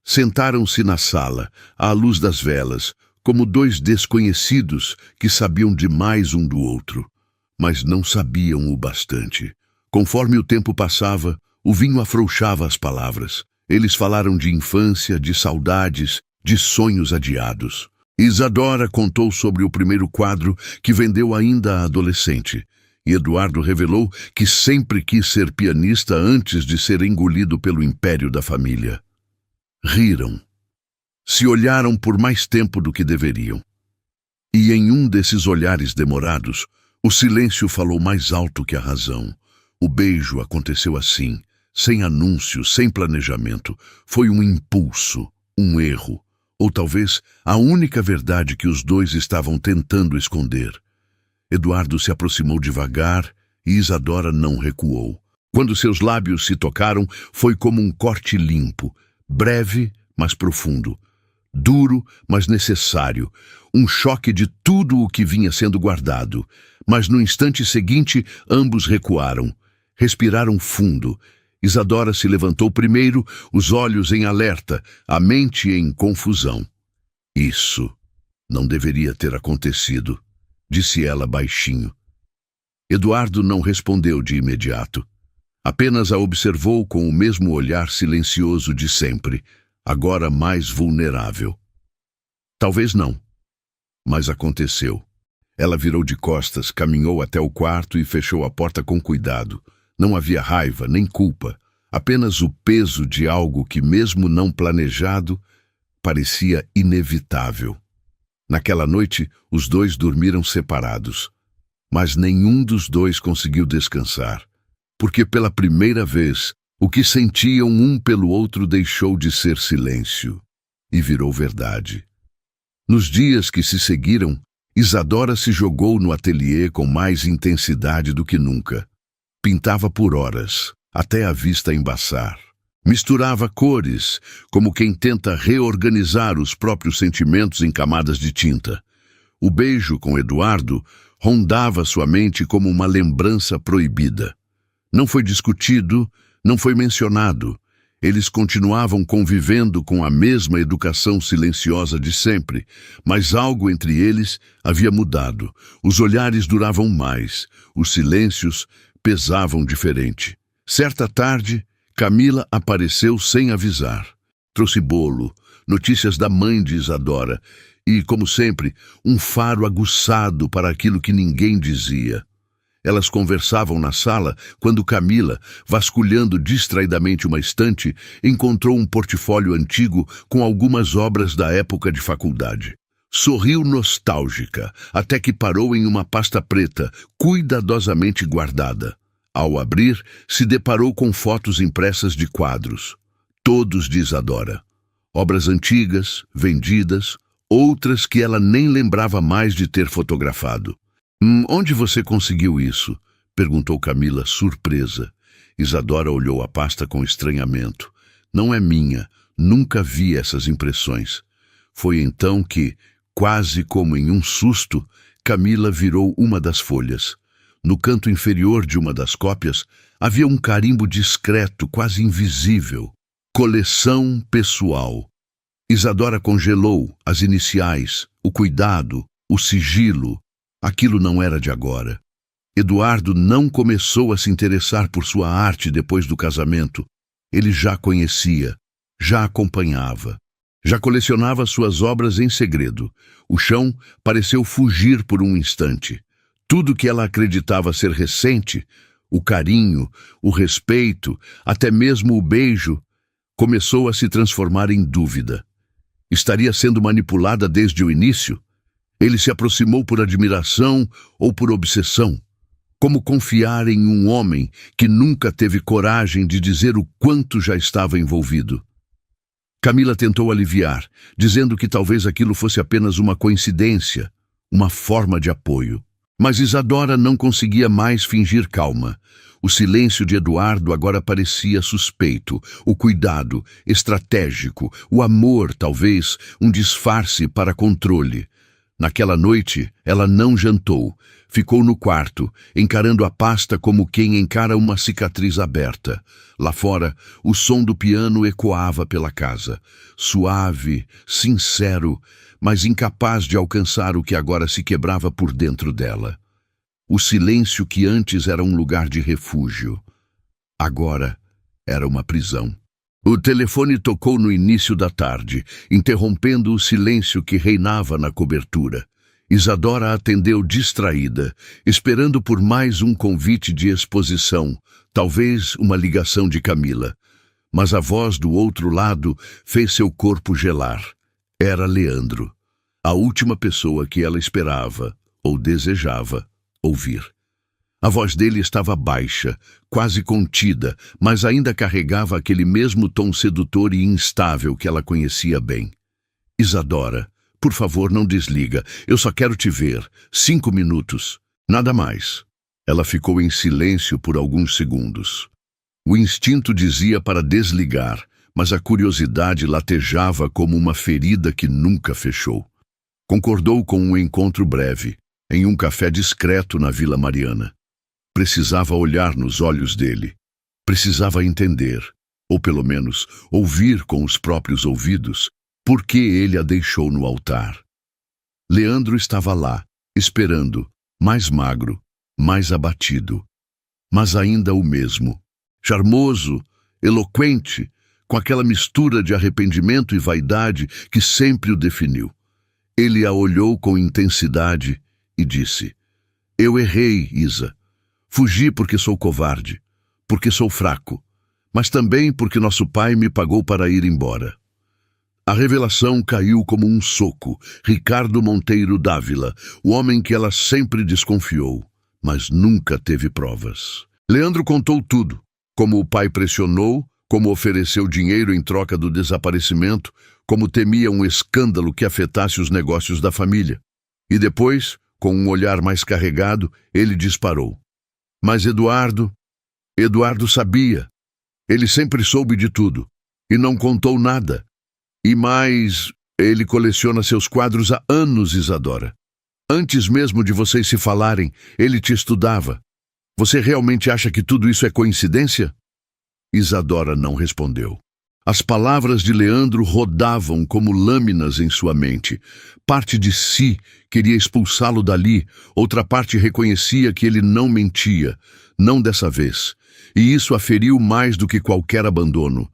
Sentaram-se na sala, à luz das velas, como dois desconhecidos que sabiam demais um do outro, mas não sabiam o bastante. Conforme o tempo passava, o vinho afrouxava as palavras. Eles falaram de infância, de saudades, de sonhos adiados. Isadora contou sobre o primeiro quadro que vendeu ainda adolescente, e Eduardo revelou que sempre quis ser pianista antes de ser engolido pelo império da família. Riram. Se olharam por mais tempo do que deveriam. E em um desses olhares demorados, o silêncio falou mais alto que a razão. O beijo aconteceu assim, sem anúncio, sem planejamento. Foi um impulso, um erro. Ou talvez a única verdade que os dois estavam tentando esconder. Eduardo se aproximou devagar e Isadora não recuou. Quando seus lábios se tocaram, foi como um corte limpo, breve, mas profundo, duro, mas necessário, um choque de tudo o que vinha sendo guardado. Mas no instante seguinte, ambos recuaram, respiraram fundo. Isadora se levantou primeiro, os olhos em alerta, a mente em confusão. "Isso não deveria ter acontecido", disse ela baixinho. Eduardo não respondeu de imediato. Apenas a observou com o mesmo olhar silencioso de sempre, agora mais vulnerável. Talvez não, mas aconteceu. Ela virou de costas, caminhou até o quarto e fechou a porta com cuidado. Não havia raiva, nem culpa, apenas o peso de algo que, mesmo não planejado, parecia inevitável. Naquela noite, os dois dormiram separados, mas nenhum dos dois conseguiu descansar, porque pela primeira vez, o que sentiam um pelo outro deixou de ser silêncio e virou verdade. Nos dias que se seguiram, Isadora se jogou no ateliê com mais intensidade do que nunca. Pintava por horas, até a vista embaçar. Misturava cores, como quem tenta reorganizar os próprios sentimentos em camadas de tinta. O beijo com Eduardo rondava sua mente como uma lembrança proibida. Não foi discutido, não foi mencionado. Eles continuavam convivendo com a mesma educação silenciosa de sempre, mas algo entre eles havia mudado. Os olhares duravam mais, os silêncios pesavam diferente. Certa tarde, Camila apareceu sem avisar. Trouxe bolo, notícias da mãe de Isadora e, como sempre, um faro aguçado para aquilo que ninguém dizia. Elas conversavam na sala quando Camila, vasculhando distraidamente uma estante, encontrou um portfólio antigo com algumas obras da época de faculdade. Sorriu nostálgica, até que parou em uma pasta preta, cuidadosamente guardada. Ao abrir, se deparou com fotos impressas de quadros, todos de Isadora. Obras antigas, vendidas, outras que ela nem lembrava mais de ter fotografado. Onde você conseguiu isso? Perguntou Camila, surpresa. Isadora olhou a pasta com estranhamento. Não é minha, nunca vi essas impressões. Foi então que, quase como em um susto, Camila virou uma das folhas. No canto inferior de uma das cópias, havia um carimbo discreto, quase invisível. Coleção pessoal. Isadora congelou as iniciais, o cuidado, o sigilo. Aquilo não era de agora. Eduardo não começou a se interessar por sua arte depois do casamento. Ele já conhecia, já acompanhava. Já colecionava suas obras em segredo. O chão pareceu fugir por um instante. Tudo que ela acreditava ser recente, o carinho, o respeito, até mesmo o beijo, começou a se transformar em dúvida. Estaria sendo manipulada desde o início? Ele se aproximou por admiração ou por obsessão? Como confiar em um homem que nunca teve coragem de dizer o quanto já estava envolvido? Camila tentou aliviar, dizendo que talvez aquilo fosse apenas uma coincidência, uma forma de apoio. Mas Isadora não conseguia mais fingir calma. O silêncio de Eduardo agora parecia suspeito, o cuidado, estratégico, o amor, talvez, um disfarce para controle. Naquela noite, ela não jantou. Ficou no quarto, encarando a pasta como quem encara uma cicatriz aberta. Lá fora, o som do piano ecoava pela casa. Suave, sincero, mas incapaz de alcançar o que agora se quebrava por dentro dela. O silêncio que antes era um lugar de refúgio, agora era uma prisão. O telefone tocou no início da tarde, interrompendo o silêncio que reinava na cobertura. Isadora atendeu distraída, esperando por mais um convite de exposição, talvez uma ligação de Camila. Mas a voz do outro lado fez seu corpo gelar. Era Leandro, a última pessoa que ela esperava, ou desejava, ouvir. A voz dele estava baixa, quase contida, mas ainda carregava aquele mesmo tom sedutor e instável que ela conhecia bem. Isadora, por favor, não desliga. Eu só quero te ver. 5 minutos. Nada mais. Ela ficou em silêncio por alguns segundos. O instinto dizia para desligar, mas a curiosidade latejava como uma ferida que nunca fechou. Concordou com um encontro breve, em um café discreto na Vila Mariana. Precisava olhar nos olhos dele. Precisava entender, ou pelo menos ouvir com os próprios ouvidos, por que ele a deixou no altar. Leandro estava lá, esperando, mais magro, mais abatido, mas ainda o mesmo. Charmoso, eloquente, com aquela mistura de arrependimento e vaidade que sempre o definiu. Ele a olhou com intensidade e disse: Eu errei, Isa. Fugi porque sou covarde, porque sou fraco, mas também porque nosso pai me pagou para ir embora. A revelação caiu como um soco. Ricardo Monteiro Dávila, o homem que ela sempre desconfiou, mas nunca teve provas. Leandro contou tudo, como o pai pressionou, como ofereceu dinheiro em troca do desaparecimento, como temia um escândalo que afetasse os negócios da família. E depois, com um olhar mais carregado, ele disparou. Mas Eduardo sabia. Ele sempre soube de tudo, e não contou nada. E mais, ele coleciona seus quadros há anos, Isadora. Antes mesmo de vocês se falarem, ele te estudava. Você realmente acha que tudo isso é coincidência? Isadora não respondeu. As palavras de Leandro rodavam como lâminas em sua mente. Parte de si queria expulsá-lo dali, outra parte reconhecia que ele não mentia, não dessa vez. E isso a feriu mais do que qualquer abandono.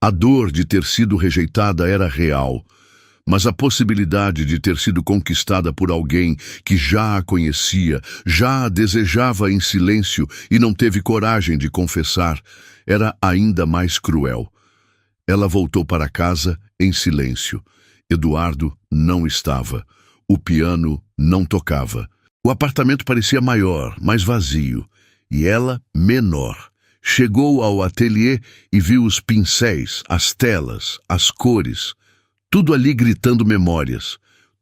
A dor de ter sido rejeitada era real, Mas a possibilidade de ter sido conquistada por alguém que já a conhecia, já a desejava em silêncio e não teve coragem de confessar, era ainda mais cruel. Ela voltou para casa em silêncio. Eduardo não estava. O piano não tocava. O apartamento parecia maior, mais vazio, e ela menor. Chegou ao ateliê e viu os pincéis, as telas, as cores, tudo ali gritando memórias,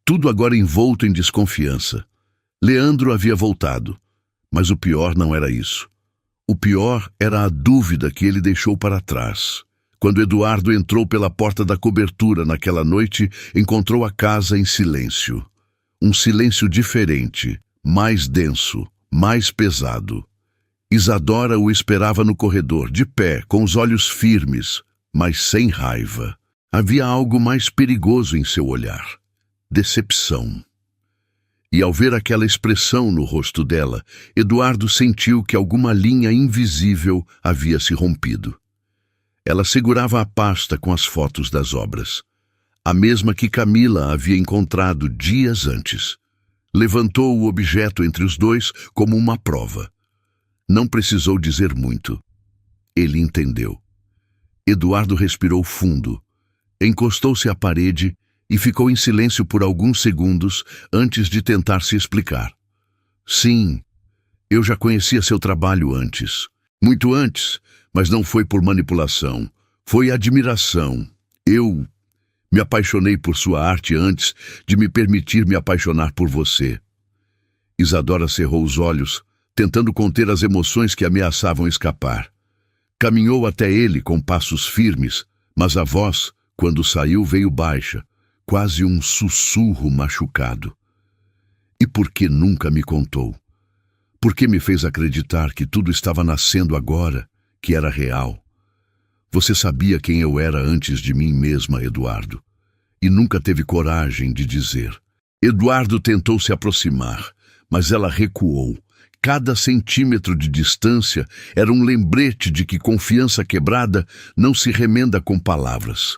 tudo agora envolto em desconfiança. Leandro havia voltado, mas o pior não era isso. O pior era a dúvida que ele deixou para trás. Quando Eduardo entrou pela porta da cobertura naquela noite, encontrou a casa em silêncio. Um silêncio diferente, mais denso, mais pesado. Isadora o esperava no corredor, de pé, com os olhos firmes, mas sem raiva. Havia algo mais perigoso em seu olhar: decepção. E ao ver aquela expressão no rosto dela, Eduardo sentiu que alguma linha invisível havia se rompido. Ela segurava a pasta com as fotos das obras, a mesma que Camila havia encontrado dias antes. Levantou o objeto entre os dois como uma prova. Não precisou dizer muito. Ele entendeu. Eduardo respirou fundo, encostou-se à parede e ficou em silêncio por alguns segundos antes de tentar se explicar. Sim, eu já conhecia seu trabalho antes. Muito antes, mas não foi por manipulação. Foi admiração. Eu me apaixonei por sua arte antes de me permitir me apaixonar por você. Isadora cerrou os olhos, tentando conter as emoções que ameaçavam escapar. Caminhou até ele com passos firmes, mas a voz, quando saiu, veio baixa, quase um sussurro machucado. E por que nunca me contou? Por que me fez acreditar que tudo estava nascendo agora, que era real? Você sabia quem eu era antes de mim mesma, Eduardo, e nunca teve coragem de dizer. Eduardo tentou se aproximar, mas ela recuou. Cada centímetro de distância era um lembrete de que confiança quebrada não se remenda com palavras.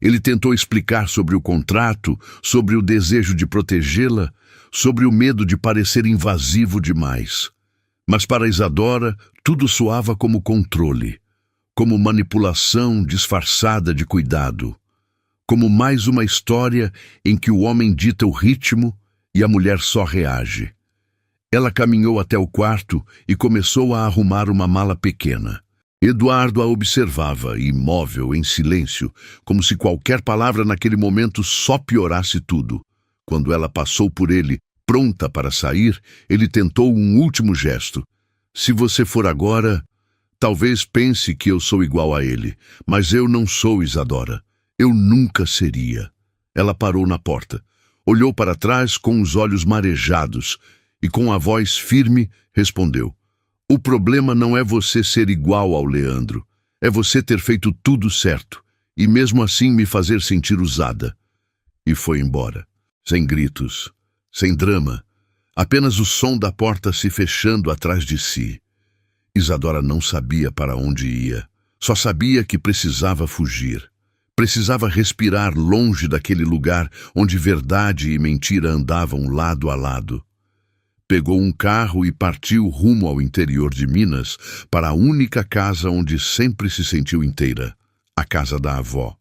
Ele tentou explicar sobre o contrato, sobre o desejo de protegê-la, sobre o medo de parecer invasivo demais. Mas para Isadora, tudo soava como controle, como manipulação disfarçada de cuidado, como mais uma história em que o homem dita o ritmo e a mulher só reage. Ela caminhou até o quarto e começou a arrumar uma mala pequena. Eduardo a observava, imóvel, em silêncio, como se qualquer palavra naquele momento só piorasse tudo. Quando ela passou por ele, pronta para sair, ele tentou um último gesto. Se você for agora, talvez pense que eu sou igual a ele, mas eu não sou, Isadora. Eu nunca seria. Ela parou na porta, olhou para trás com os olhos marejados e com a voz firme respondeu: o problema não é você ser igual ao Leandro, é você ter feito tudo certo e mesmo assim me fazer sentir usada. E foi embora, sem gritos, sem drama, apenas o som da porta se fechando atrás de si. Isadora não sabia para onde ia, só sabia que precisava fugir. Precisava respirar longe daquele lugar onde verdade e mentira andavam lado a lado. Pegou um carro e partiu rumo ao interior de Minas, para a única casa onde sempre se sentiu inteira, a casa da avó.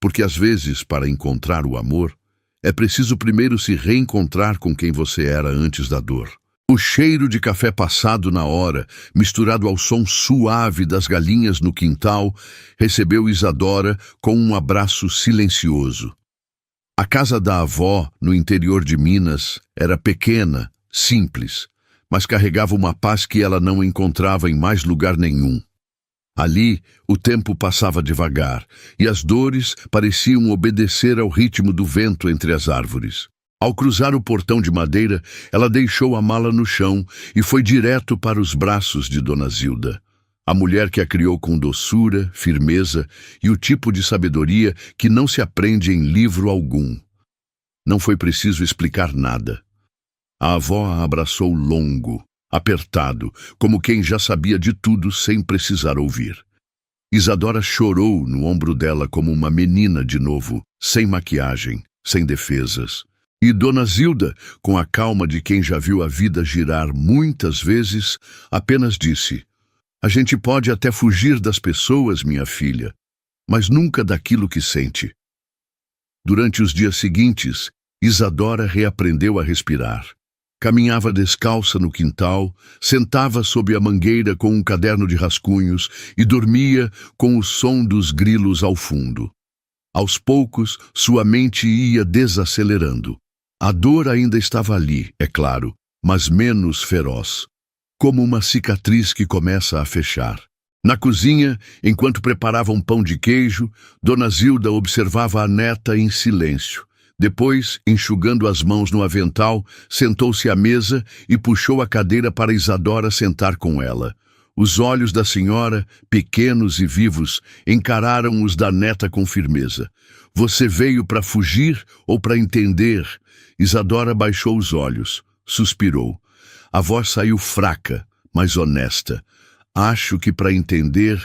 Porque às vezes, para encontrar o amor, é preciso primeiro se reencontrar com quem você era antes da dor. O cheiro de café passado na hora, misturado ao som suave das galinhas no quintal, recebeu Isadora com um abraço silencioso. A casa da avó, no interior de Minas, era pequena, simples, mas carregava uma paz que ela não encontrava em mais lugar nenhum. Ali, o tempo passava devagar, e as dores pareciam obedecer ao ritmo do vento entre as árvores. Ao cruzar o portão de madeira, ela deixou a mala no chão e foi direto para os braços de Dona Zilda, a mulher que a criou com doçura, firmeza e o tipo de sabedoria que não se aprende em livro algum. Não foi preciso explicar nada. A avó a abraçou longo, apertado, como quem já sabia de tudo sem precisar ouvir. Isadora chorou no ombro dela como uma menina de novo, sem maquiagem, sem defesas. E Dona Zilda, com a calma de quem já viu a vida girar muitas vezes, apenas disse: "A gente pode até fugir das pessoas, minha filha, mas nunca daquilo que sente." Durante os dias seguintes, Isadora reaprendeu a respirar. Caminhava descalça no quintal, sentava sob a mangueira com um caderno de rascunhos e dormia com o som dos grilos ao fundo. Aos poucos, sua mente ia desacelerando. A dor ainda estava ali, é claro, mas menos feroz, como uma cicatriz que começa a fechar. Na cozinha, enquanto preparava um pão de queijo, Dona Zilda observava a neta em silêncio. Depois, enxugando as mãos no avental, sentou-se à mesa e puxou a cadeira para Isadora sentar com ela. Os olhos da senhora, pequenos e vivos, encararam os da neta com firmeza. "Você veio para fugir ou para entender?" Isadora baixou os olhos, suspirou. A voz saiu fraca, mas honesta. "Acho que para entender,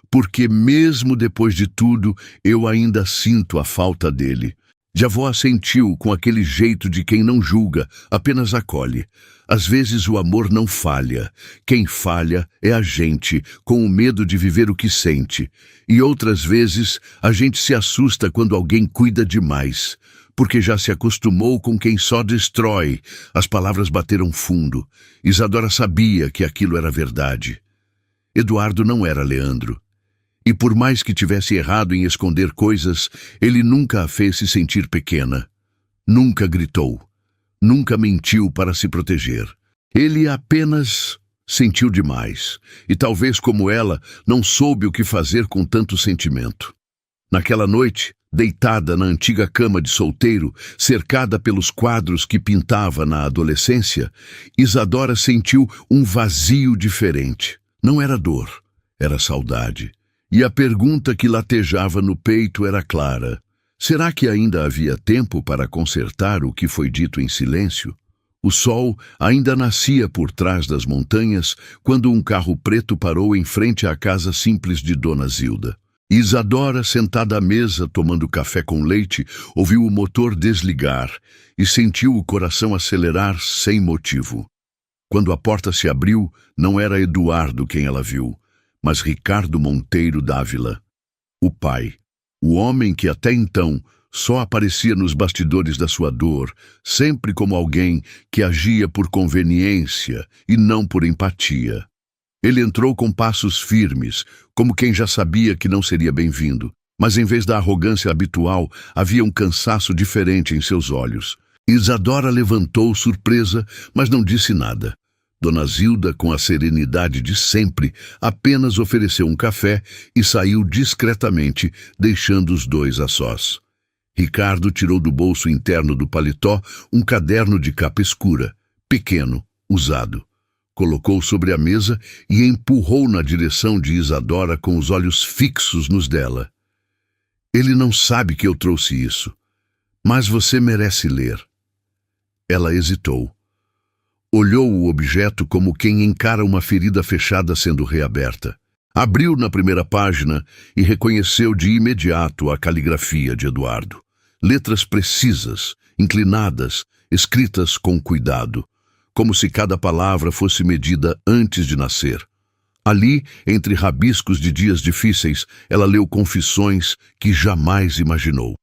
porque mesmo depois de tudo, eu ainda sinto a falta dele." Javó assentiu com aquele jeito de quem não julga, apenas acolhe. Às vezes o amor não falha. Quem falha é a gente, com o medo de viver o que sente. E outras vezes a gente se assusta quando alguém cuida demais, porque já se acostumou com quem só destrói. As palavras bateram fundo. Isadora sabia que aquilo era verdade. Eduardo não era Leandro. E por mais que tivesse errado em esconder coisas, ele nunca a fez se sentir pequena. Nunca gritou. Nunca mentiu para se proteger. Ele apenas sentiu demais. E talvez, como ela, não soube o que fazer com tanto sentimento. Naquela noite, deitada na antiga cama de solteiro, cercada pelos quadros que pintava na adolescência, Isadora sentiu um vazio diferente. Não era dor, era saudade. E a pergunta que latejava no peito era clara: será que ainda havia tempo para consertar o que foi dito em silêncio? O sol ainda nascia por trás das montanhas quando um carro preto parou em frente à casa simples de Dona Zilda. Isadora, sentada à mesa tomando café com leite, ouviu o motor desligar e sentiu o coração acelerar sem motivo. Quando a porta se abriu, não era Eduardo quem ela viu, mas Ricardo Monteiro Dávila, o pai, o homem que até então só aparecia nos bastidores da sua dor, sempre como alguém que agia por conveniência e não por empatia. Ele entrou com passos firmes, como quem já sabia que não seria bem-vindo, mas em vez da arrogância habitual, havia um cansaço diferente em seus olhos. Isadora levantou surpresa, mas não disse nada. Dona Zilda, com a serenidade de sempre, apenas ofereceu um café e saiu discretamente, deixando os dois a sós. Ricardo tirou do bolso interno do paletó um caderno de capa escura, pequeno, usado. Colocou sobre a mesa e empurrou na direção de Isadora com os olhos fixos nos dela. "Ele não sabe que eu trouxe isso, mas você merece ler." Ela hesitou. Olhou o objeto como quem encara uma ferida fechada sendo reaberta. Abriu na primeira página e reconheceu de imediato a caligrafia de Eduardo. Letras precisas, inclinadas, escritas com cuidado, como se cada palavra fosse medida antes de nascer. Ali, entre rabiscos de dias difíceis, ela leu confissões que jamais imaginou.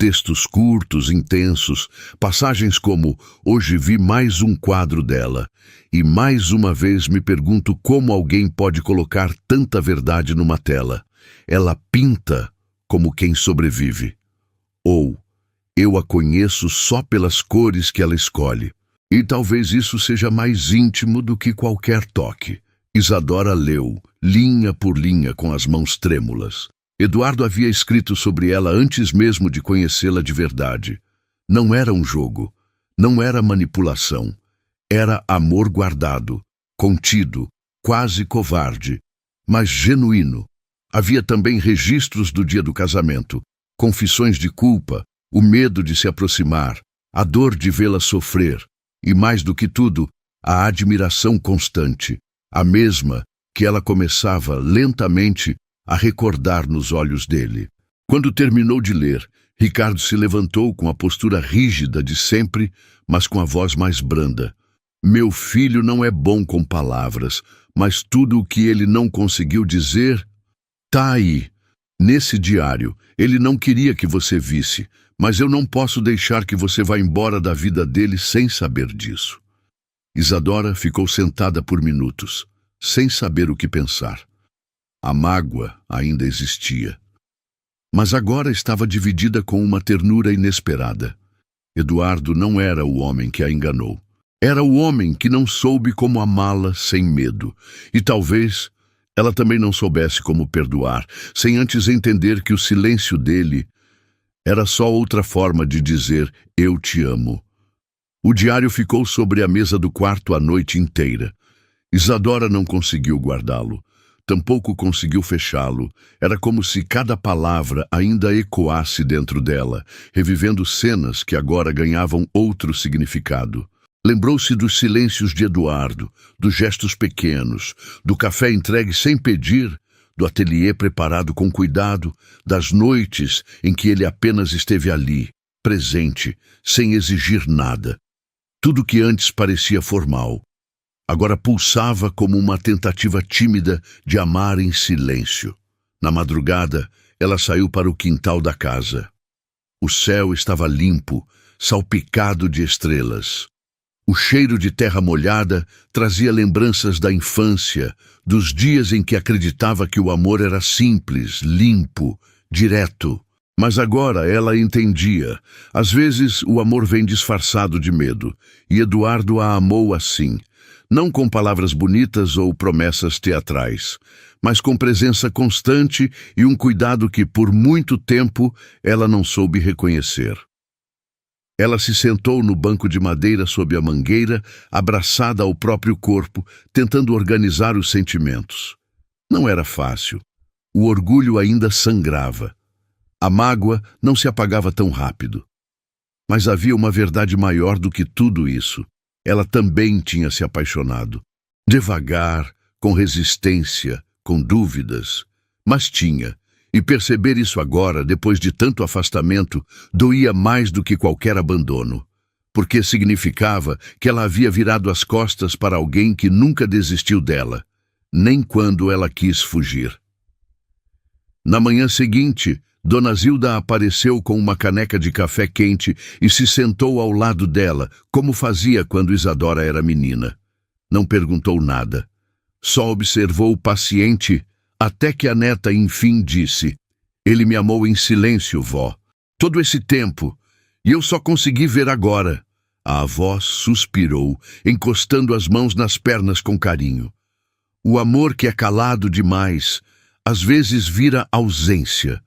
Textos curtos, intensos, passagens como: "Hoje vi mais um quadro dela, e mais uma vez me pergunto como alguém pode colocar tanta verdade numa tela. Ela pinta como quem sobrevive." Ou: "Eu a conheço só pelas cores que ela escolhe." E talvez isso seja mais íntimo do que qualquer toque. Isadora leu, linha por linha, com as mãos trêmulas. Eduardo havia escrito sobre ela antes mesmo de conhecê-la de verdade. Não era um jogo, não era manipulação. Era amor guardado, contido, quase covarde, mas genuíno. Havia também registros do dia do casamento, confissões de culpa, o medo de se aproximar, a dor de vê-la sofrer e, mais do que tudo, a admiração constante, a mesma que ela começava lentamente a recordar nos olhos dele. Quando terminou de ler, Ricardo se levantou com a postura rígida de sempre, mas com a voz mais branda. Meu filho não é bom com palavras, mas tudo o que ele não conseguiu dizer tá aí. Nesse diário, ele não queria que você visse, mas eu não posso deixar que você vá embora da vida dele sem saber disso. Isadora ficou sentada por minutos, sem saber o que pensar. A mágoa ainda existia, mas agora estava dividida com uma ternura inesperada. Eduardo não era o homem que a enganou. Era o homem que não soube como amá-la sem medo, e talvez ela também não soubesse como perdoar, sem antes entender que o silêncio dele era só outra forma de dizer eu te amo. O diário ficou sobre a mesa do quarto a noite inteira. Isadora não conseguiu guardá-lo, tampouco conseguiu fechá-lo. Era como se cada palavra ainda ecoasse dentro dela, revivendo cenas que agora ganhavam outro significado. Lembrou-se dos silêncios de Eduardo, dos gestos pequenos, do café entregue sem pedir, do ateliê preparado com cuidado, das noites em que ele apenas esteve ali, presente, sem exigir nada. Tudo que antes parecia formal, agora pulsava como uma tentativa tímida de amar em silêncio. Na madrugada, ela saiu para o quintal da casa. O céu estava limpo, salpicado de estrelas. O cheiro de terra molhada trazia lembranças da infância, dos dias em que acreditava que o amor era simples, limpo, direto. Mas agora ela entendia. Às vezes o amor vem disfarçado de medo, e Eduardo a amou assim, não com palavras bonitas ou promessas teatrais, mas com presença constante e um cuidado que por muito tempo ela não soube reconhecer. Ela se sentou no banco de madeira sob a mangueira, abraçada ao próprio corpo, tentando organizar os sentimentos. Não era fácil. O orgulho ainda sangrava. A mágoa não se apagava tão rápido. Mas havia uma verdade maior do que tudo isso. Ela também tinha se apaixonado. Devagar, com resistência, com dúvidas. Mas tinha. E perceber isso agora, depois de tanto afastamento, doía mais do que qualquer abandono, porque significava que ela havia virado as costas para alguém que nunca desistiu dela, nem quando ela quis fugir. Na manhã seguinte, Dona Zilda apareceu com uma caneca de café quente e se sentou ao lado dela, como fazia quando Isadora era menina. Não perguntou nada, só observou paciente até que a neta enfim disse: ele me amou em silêncio, vó, todo esse tempo, e eu só consegui ver agora. A avó suspirou, encostando as mãos nas pernas com carinho. O amor que é calado demais, às vezes vira ausência.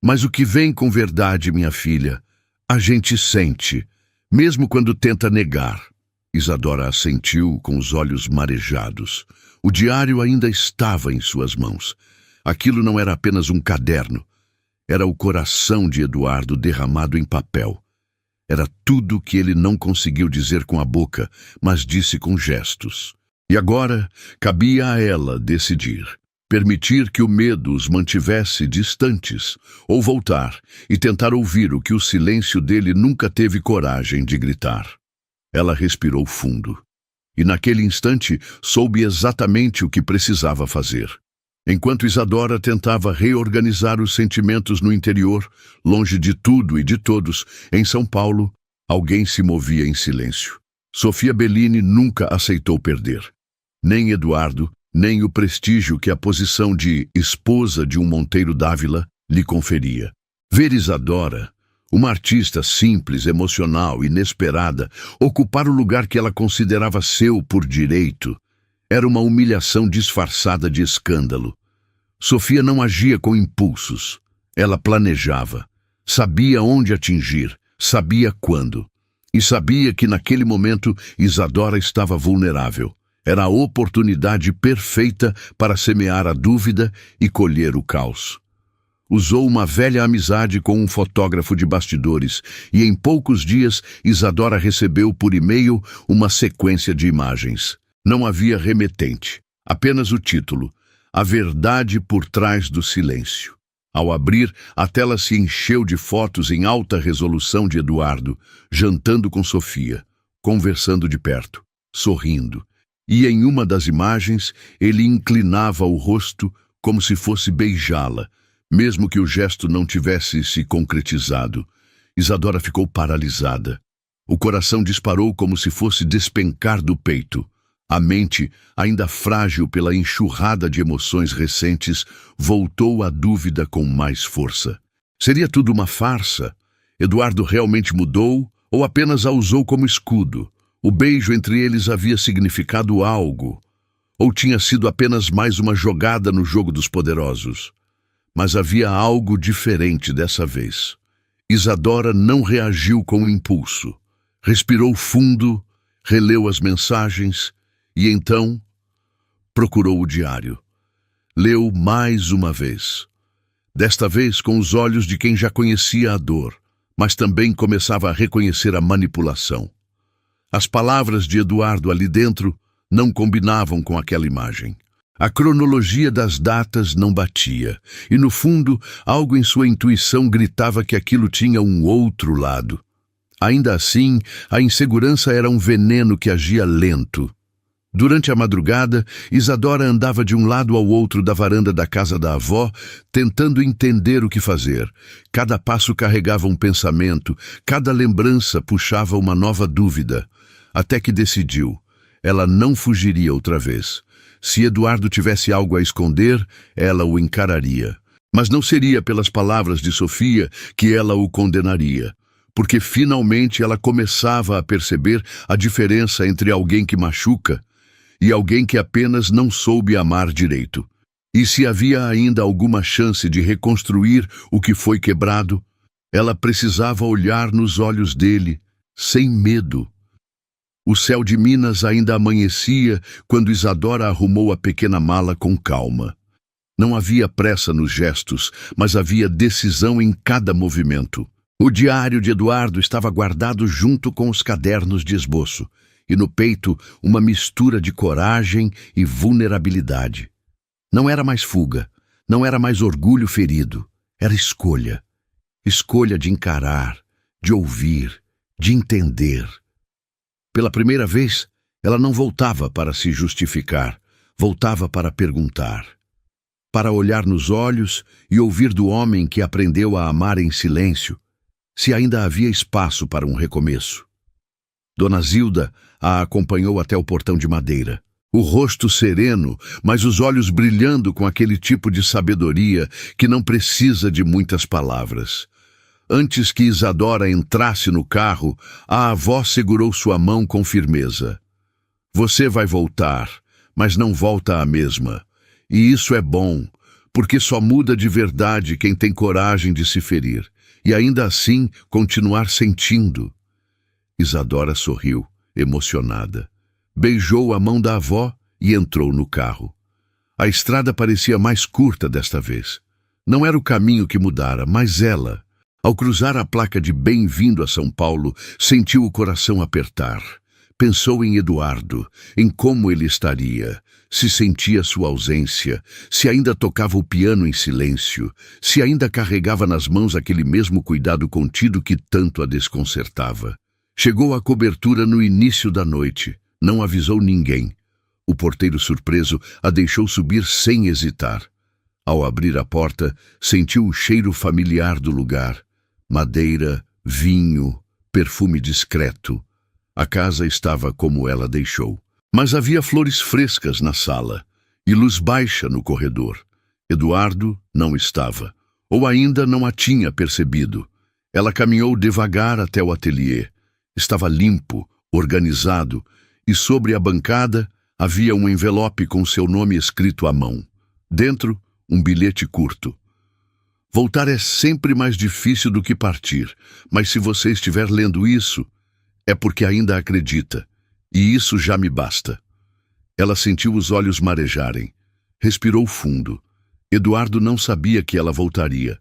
Mas o que vem com verdade, minha filha, a gente sente, mesmo quando tenta negar. Isadora assentiu com os olhos marejados. O diário ainda estava em suas mãos. Aquilo não era apenas um caderno. Era o coração de Eduardo derramado em papel. Era tudo o que ele não conseguiu dizer com a boca, mas disse com gestos. E agora cabia a ela decidir. Permitir que o medo os mantivesse distantes, ou voltar e tentar ouvir o que o silêncio dele nunca teve coragem de gritar. Ela respirou fundo. E naquele instante soube exatamente o que precisava fazer. Enquanto Isadora tentava reorganizar os sentimentos no interior, longe de tudo e de todos, em São Paulo, alguém se movia em silêncio. Sofia Bellini nunca aceitou perder. Nem Eduardo, nem o prestígio que a posição de esposa de um Monteiro d'Ávila lhe conferia. Ver Isadora, uma artista simples, emocional, inesperada, ocupar o lugar que ela considerava seu por direito, era uma humilhação disfarçada de escândalo. Sofia não agia com impulsos. Ela planejava. Sabia onde atingir, sabia quando. E sabia que naquele momento Isadora estava vulnerável. Era a oportunidade perfeita para semear a dúvida e colher o caos. Usou uma velha amizade com um fotógrafo de bastidores e em poucos dias Isadora recebeu por e-mail uma sequência de imagens. Não havia remetente, apenas o título: A Verdade por Trás do Silêncio. Ao abrir, a tela se encheu de fotos em alta resolução de Eduardo, jantando com Sofia, conversando de perto, sorrindo. E em uma das imagens, ele inclinava o rosto como se fosse beijá-la, mesmo que o gesto não tivesse se concretizado. Isadora ficou paralisada. O coração disparou como se fosse despencar do peito. A mente, ainda frágil pela enxurrada de emoções recentes, voltou à dúvida com mais força. Seria tudo uma farsa? Eduardo realmente mudou ou apenas a usou como escudo? O beijo entre eles havia significado algo? Ou tinha sido apenas mais uma jogada no jogo dos poderosos? Mas havia algo diferente dessa vez. Isadora não reagiu com impulso. Respirou fundo, releu as mensagens e então procurou o diário. Leu mais uma vez. Desta vez com os olhos de quem já conhecia a dor, mas também começava a reconhecer a manipulação. As palavras de Eduardo ali dentro não combinavam com aquela imagem. A cronologia das datas não batia, e no fundo, algo em sua intuição gritava que aquilo tinha um outro lado. Ainda assim, a insegurança era um veneno que agia lento. Durante a madrugada, Isadora andava de um lado ao outro da varanda da casa da avó, tentando entender o que fazer. Cada passo carregava um pensamento, cada lembrança puxava uma nova dúvida. Até que decidiu. Ela não fugiria outra vez. Se Eduardo tivesse algo a esconder, ela o encararia. Mas não seria pelas palavras de Sofia que ela o condenaria. Porque finalmente ela começava a perceber a diferença entre alguém que machuca e alguém que apenas não soube amar direito. E se havia ainda alguma chance de reconstruir o que foi quebrado, ela precisava olhar nos olhos dele, sem medo. O céu de Minas ainda amanhecia quando Isadora arrumou a pequena mala com calma. Não havia pressa nos gestos, mas havia decisão em cada movimento. O diário de Eduardo estava guardado junto com os cadernos de esboço, e no peito uma mistura de coragem e vulnerabilidade. Não era mais fuga, não era mais orgulho ferido, era escolha. Escolha de encarar, de ouvir, de entender. Pela primeira vez, ela não voltava para se justificar, voltava para perguntar. Para olhar nos olhos e ouvir do homem que aprendeu a amar em silêncio, se ainda havia espaço para um recomeço. Dona Zilda a acompanhou até o portão de madeira. O rosto sereno, mas os olhos brilhando com aquele tipo de sabedoria que não precisa de muitas palavras. Antes que Isadora entrasse no carro, a avó segurou sua mão com firmeza. Você vai voltar, mas não volta a mesma. E isso é bom, porque só muda de verdade quem tem coragem de se ferir, e ainda assim continuar sentindo. Isadora sorriu, emocionada. Beijou a mão da avó e entrou no carro. A estrada parecia mais curta desta vez. Não era o caminho que mudara, mas ela. Ao cruzar a placa de Bem-vindo a São Paulo, sentiu o coração apertar. Pensou em Eduardo, em como ele estaria, se sentia sua ausência, se ainda tocava o piano em silêncio, se ainda carregava nas mãos aquele mesmo cuidado contido que tanto a desconcertava. Chegou à cobertura no início da noite. Não avisou ninguém. O porteiro surpreso a deixou subir sem hesitar. Ao abrir a porta, sentiu o cheiro familiar do lugar. Madeira, vinho, perfume discreto. A casa estava como ela deixou. Mas havia flores frescas na sala e luz baixa no corredor. Eduardo não estava, ou ainda não a tinha percebido. Ela caminhou devagar até o ateliê. Estava limpo, organizado, e sobre a bancada havia um envelope com seu nome escrito à mão. Dentro, um bilhete curto. Voltar é sempre mais difícil do que partir, mas se você estiver lendo isso, é porque ainda acredita, e isso já me basta. Ela sentiu os olhos marejarem. Respirou fundo. Eduardo não sabia que ela voltaria,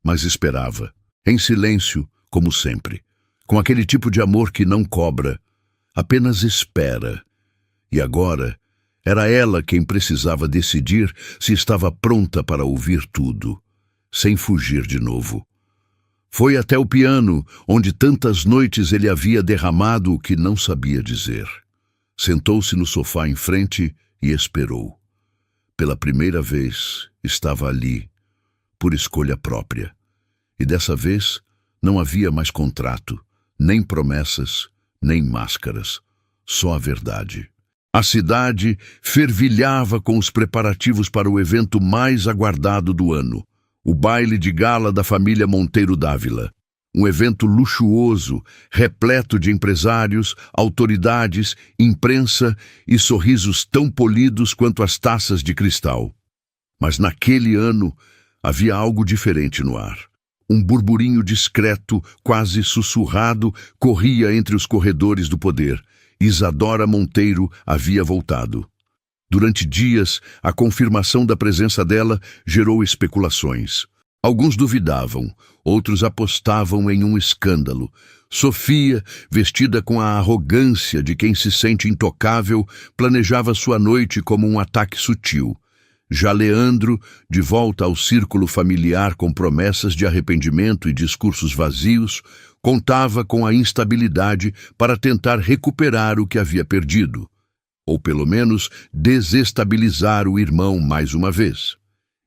mas esperava, em silêncio, como sempre, com aquele tipo de amor que não cobra, apenas espera. E agora, era ela quem precisava decidir se estava pronta para ouvir tudo. sem fugir de novo. Foi até o piano, onde tantas noites ele havia derramado o que não sabia dizer. Sentou-se no sofá em frente e esperou. Pela primeira vez, estava ali, por escolha própria. E dessa vez, não havia mais contrato, nem promessas, nem máscaras, só a verdade. A cidade fervilhava com os preparativos para o evento mais aguardado do ano, o baile de gala da família Monteiro d'Ávila. Um evento luxuoso, repleto de empresários, autoridades, imprensa e sorrisos tão polidos quanto as taças de cristal. Mas naquele ano havia algo diferente no ar. Um burburinho discreto, quase sussurrado, corria entre os corredores do poder. Isadora Monteiro havia voltado. Durante dias, a confirmação da presença dela gerou especulações. Alguns duvidavam, outros apostavam em um escândalo. Sofia, vestida com a arrogância de quem se sente intocável, planejava sua noite como um ataque sutil. Já Leandro, de volta ao círculo familiar com promessas de arrependimento e discursos vazios, contava com a instabilidade para tentar recuperar o que havia perdido, ou pelo menos desestabilizar o irmão mais uma vez.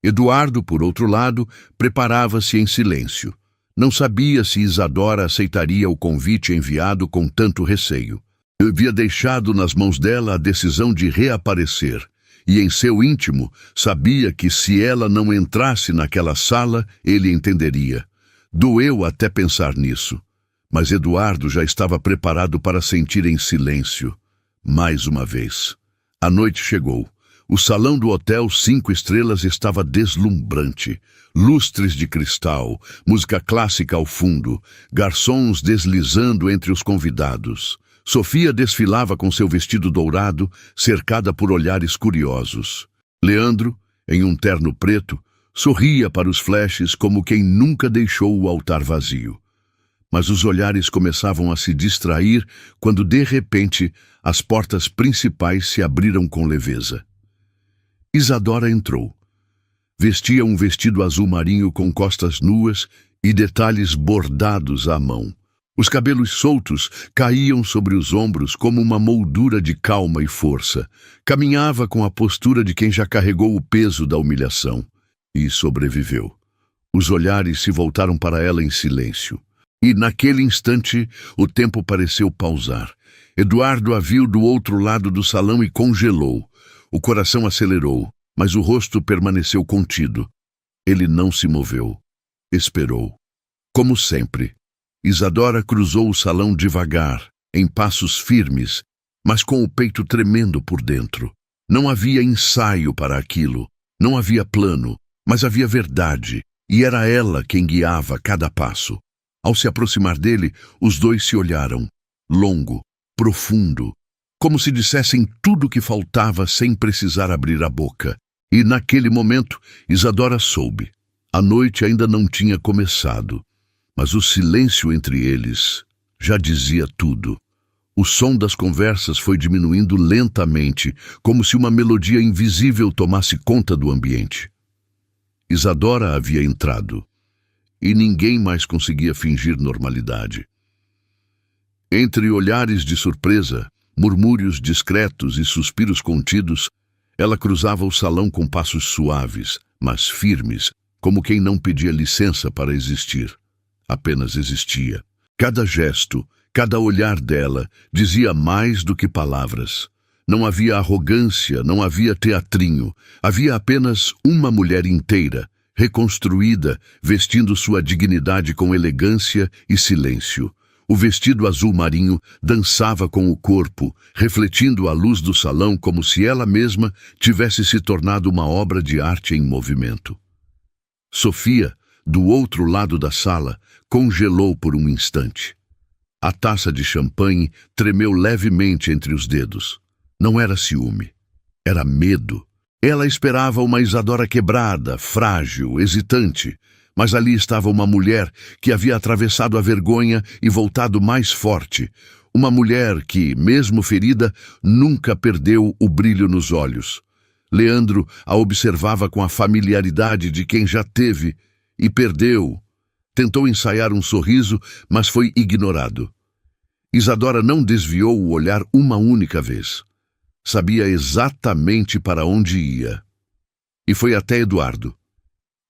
Eduardo, por outro lado, preparava-se em silêncio. Não sabia se Isadora aceitaria o convite enviado com tanto receio. Havia deixado nas mãos dela a decisão de reaparecer, e em seu íntimo sabia que se ela não entrasse naquela sala, ele entenderia. Doeu até pensar nisso, mas Eduardo já estava preparado para sentir em silêncio. Mais uma vez. A noite chegou. O salão do Hotel 5 Estrelas estava deslumbrante. Lustres de cristal, música clássica ao fundo, garçons deslizando entre os convidados. Sofia desfilava com seu vestido dourado, cercada por olhares curiosos. Leandro, em um terno preto, sorria para os flashes como quem nunca deixou o altar vazio. Mas os olhares começavam a se distrair quando, de repente, as portas principais se abriram com leveza. Isadora entrou. Vestia um vestido azul marinho com costas nuas e detalhes bordados à mão. Os cabelos soltos caíam sobre os ombros como uma moldura de calma e força. Caminhava com a postura de quem já carregou o peso da humilhação. E sobreviveu. Os olhares se voltaram para ela em silêncio. E naquele instante, o tempo pareceu pausar. Eduardo a viu do outro lado do salão e congelou. O coração acelerou, mas o rosto permaneceu contido. Ele não se moveu. Esperou. Como sempre. Isadora cruzou o salão devagar, em passos firmes, mas com o peito tremendo por dentro. Não havia ensaio para aquilo, não havia plano, mas havia verdade, e era ela quem guiava cada passo. Ao se aproximar dele, os dois se olharam, longo, profundo, como se dissessem tudo o que faltava sem precisar abrir a boca. E naquele momento, Isadora soube. A noite ainda não tinha começado. Mas o silêncio entre eles já dizia tudo. O som das conversas foi diminuindo lentamente, como se uma melodia invisível tomasse conta do ambiente. Isadora havia entrado, e ninguém mais conseguia fingir normalidade. Entre olhares de surpresa, murmúrios discretos e suspiros contidos, ela cruzava o salão com passos suaves, mas firmes, como quem não pedia licença para existir. Apenas existia. Cada gesto, cada olhar dela dizia mais do que palavras. Não havia arrogância, não havia teatrinho. Havia apenas uma mulher inteira, reconstruída, vestindo sua dignidade com elegância e silêncio. O vestido azul marinho dançava com o corpo, refletindo a luz do salão como se ela mesma tivesse se tornado uma obra de arte em movimento. Sofia, do outro lado da sala, congelou por um instante. A taça de champanhe tremeu levemente entre os dedos. Não era ciúme, era medo. Ela esperava uma Isadora quebrada, frágil, hesitante, mas ali estava uma mulher que havia atravessado a vergonha e voltado mais forte. Uma mulher que, mesmo ferida, nunca perdeu o brilho nos olhos. Leandro a observava com a familiaridade de quem já teve E perdeu. Tentou ensaiar um sorriso, mas foi ignorado. Isadora não desviou o olhar uma única vez. Sabia exatamente para onde ia. E foi até Eduardo.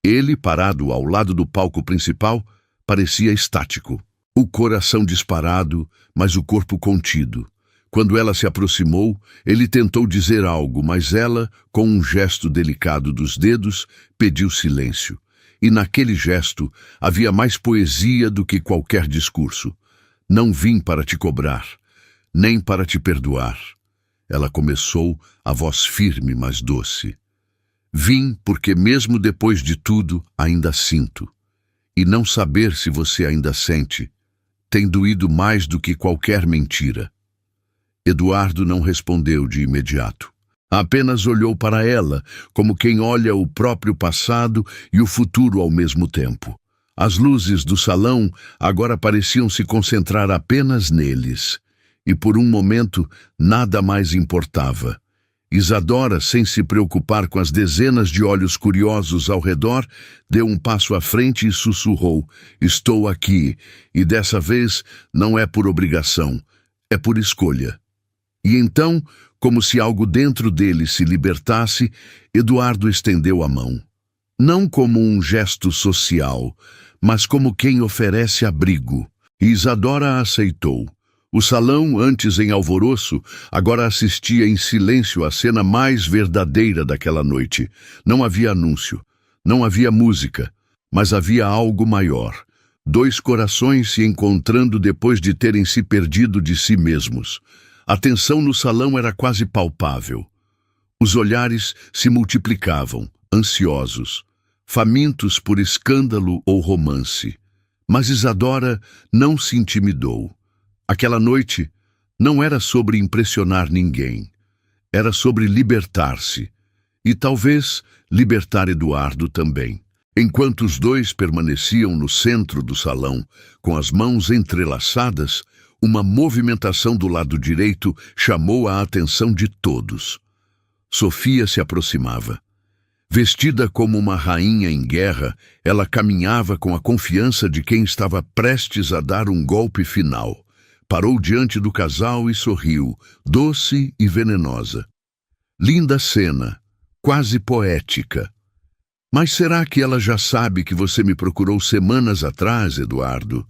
Ele, parado ao lado do palco principal, parecia estático. O coração disparado, mas o corpo contido. Quando ela se aproximou, ele tentou dizer algo, mas ela, com um gesto delicado dos dedos, pediu silêncio. E naquele gesto havia mais poesia do que qualquer discurso. Não vim para te cobrar, nem para te perdoar. Ela começou, a voz firme, mas doce. Vim porque mesmo depois de tudo, ainda sinto. E não saber se você ainda sente, tem doído mais do que qualquer mentira. Eduardo não respondeu de imediato. Apenas olhou para ela, como quem olha o próprio passado e o futuro ao mesmo tempo. As luzes do salão agora pareciam se concentrar apenas neles. E por um momento, nada mais importava. Isadora, sem se preocupar com as dezenas de olhos curiosos ao redor, deu um passo à frente e sussurrou: "Estou aqui, e dessa vez não é por obrigação, é por escolha." E então, como se algo dentro dele se libertasse, Eduardo estendeu a mão. Não como um gesto social, mas como quem oferece abrigo. E Isadora aceitou. O salão, antes em alvoroço, agora assistia em silêncio à cena mais verdadeira daquela noite. Não havia anúncio, não havia música, mas havia algo maior. Dois corações se encontrando depois de terem se perdido de si mesmos. A tensão no salão era quase palpável. Os olhares se multiplicavam, ansiosos, famintos por escândalo ou romance. Mas Isadora não se intimidou. Aquela noite não era sobre impressionar ninguém. Era sobre libertar-se. E talvez libertar Eduardo também. Enquanto os dois permaneciam no centro do salão, com as mãos entrelaçadas, uma movimentação do lado direito chamou a atenção de todos. Sofia se aproximava. Vestida como uma rainha em guerra, ela caminhava com a confiança de quem estava prestes a dar um golpe final. Parou diante do casal e sorriu, doce e venenosa. Linda cena, quase poética. Mas será que ela já sabe que você me procurou semanas atrás, Eduardo?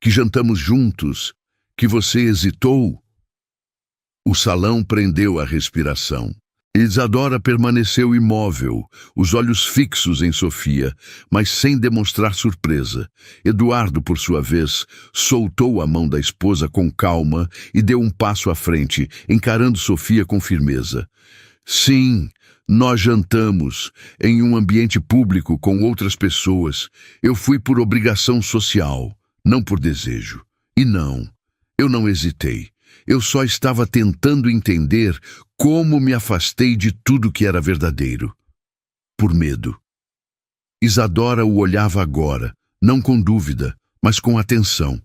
Que jantamos juntos? Que você hesitou? O salão prendeu a respiração. Isadora permaneceu imóvel, os olhos fixos em Sofia, mas sem demonstrar surpresa. Eduardo, por sua vez, soltou a mão da esposa com calma e deu um passo à frente, encarando Sofia com firmeza. Sim, nós jantamos, em um ambiente público com outras pessoas. Eu fui por obrigação social, não por desejo. E não, eu não hesitei. Eu só estava tentando entender como me afastei de tudo que era verdadeiro. Por medo. Isadora o olhava agora, não com dúvida, mas com atenção.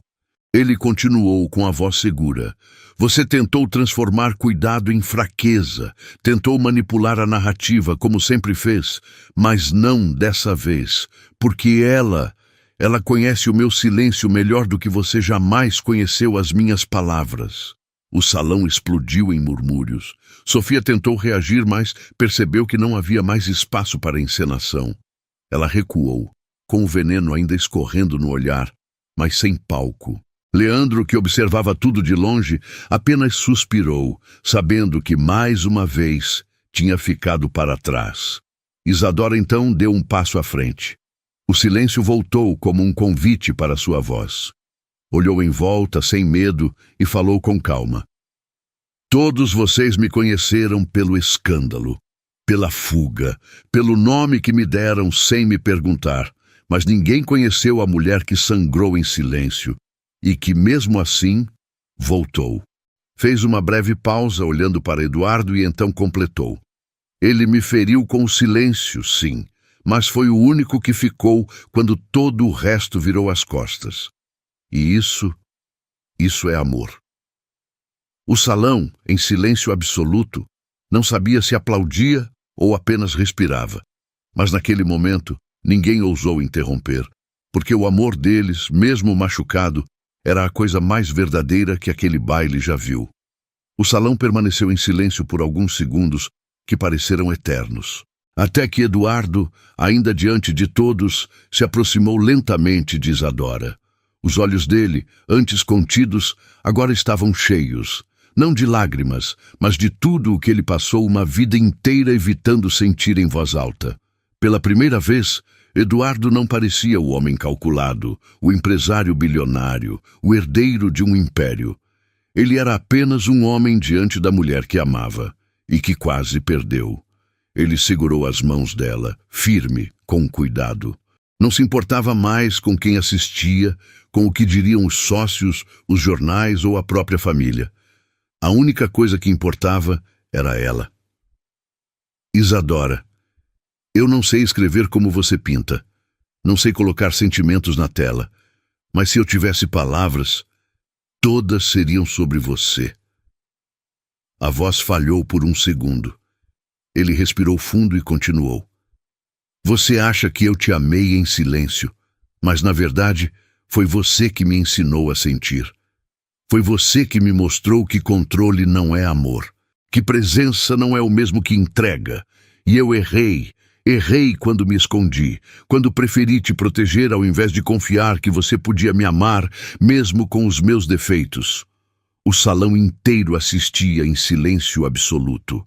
Ele continuou com a voz segura. Você tentou transformar cuidado em fraqueza, tentou manipular a narrativa como sempre fez, mas não dessa vez, porque ela conhece o meu silêncio melhor do que você jamais conheceu as minhas palavras. O salão explodiu em murmúrios. Sofia tentou reagir, mas percebeu que não havia mais espaço para encenação. Ela recuou, com o veneno ainda escorrendo no olhar, mas sem palco. Leandro, que observava tudo de longe, apenas suspirou, sabendo que, mais uma vez, tinha ficado para trás. Isadora então deu um passo à frente. O silêncio voltou como um convite para sua voz. Olhou em volta, sem medo, e falou com calma. Todos vocês me conheceram pelo escândalo, pela fuga, pelo nome que me deram sem me perguntar, mas ninguém conheceu a mulher que sangrou em silêncio e que, mesmo assim, voltou. Fez uma breve pausa, olhando para Eduardo, e então completou. Ele me feriu com o silêncio, sim, mas foi o único que ficou quando todo o resto virou as costas. E isso é amor. O salão, em silêncio absoluto, não sabia se aplaudia ou apenas respirava. Mas naquele momento, Ninguém ousou interromper, porque o amor deles, mesmo machucado, era a coisa mais verdadeira que aquele baile já viu. O salão permaneceu em silêncio por alguns segundos que pareceram eternos, até que Eduardo, ainda diante de todos, se aproximou lentamente de Isadora. Os olhos dele, antes contidos, agora estavam cheios, não de lágrimas, mas de tudo o que ele passou uma vida inteira evitando sentir em voz alta. Pela primeira vez, Eduardo não parecia o homem calculado, o empresário bilionário, o herdeiro de um império. Ele era apenas um homem diante da mulher que amava e que quase perdeu. Ele segurou as mãos dela, firme, com cuidado. Não se importava mais com quem assistia, com o que diriam os sócios, os jornais ou a própria família. A única coisa que importava era ela. Isadora, eu não sei escrever como você pinta. Não sei colocar sentimentos na tela. Mas se eu tivesse palavras, todas seriam sobre você. A voz falhou por um segundo. Ele respirou fundo e continuou. Você acha que eu te amei em silêncio, mas na verdade foi você que me ensinou a sentir. Foi você que me mostrou que controle não é amor, que presença não é o mesmo que entrega. E eu errei quando me escondi, quando preferi te proteger ao invés de confiar que você podia me amar, mesmo com os meus defeitos. O salão inteiro assistia em silêncio absoluto.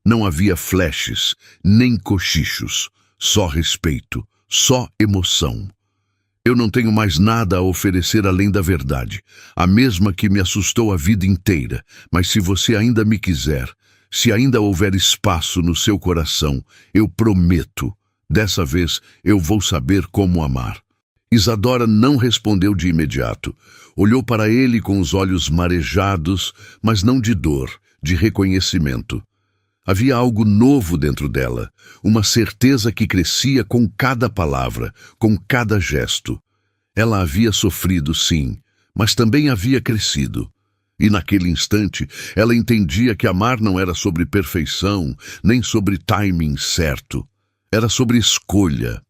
Não havia flashes, nem cochichos, só respeito, só emoção. Eu não tenho mais nada a oferecer além da verdade, a mesma que me assustou a vida inteira, mas se você ainda me quiser, se ainda houver espaço no seu coração, eu prometo, dessa vez eu vou saber como amar. Isadora não respondeu de imediato. Olhou para ele com os olhos marejados, mas não de dor, de reconhecimento. Havia algo novo dentro dela, uma certeza que crescia com cada palavra, com cada gesto. Ela havia sofrido, sim, mas também havia crescido. E naquele instante, ela entendia que amar não era sobre perfeição, nem sobre timing certo. Era sobre escolha.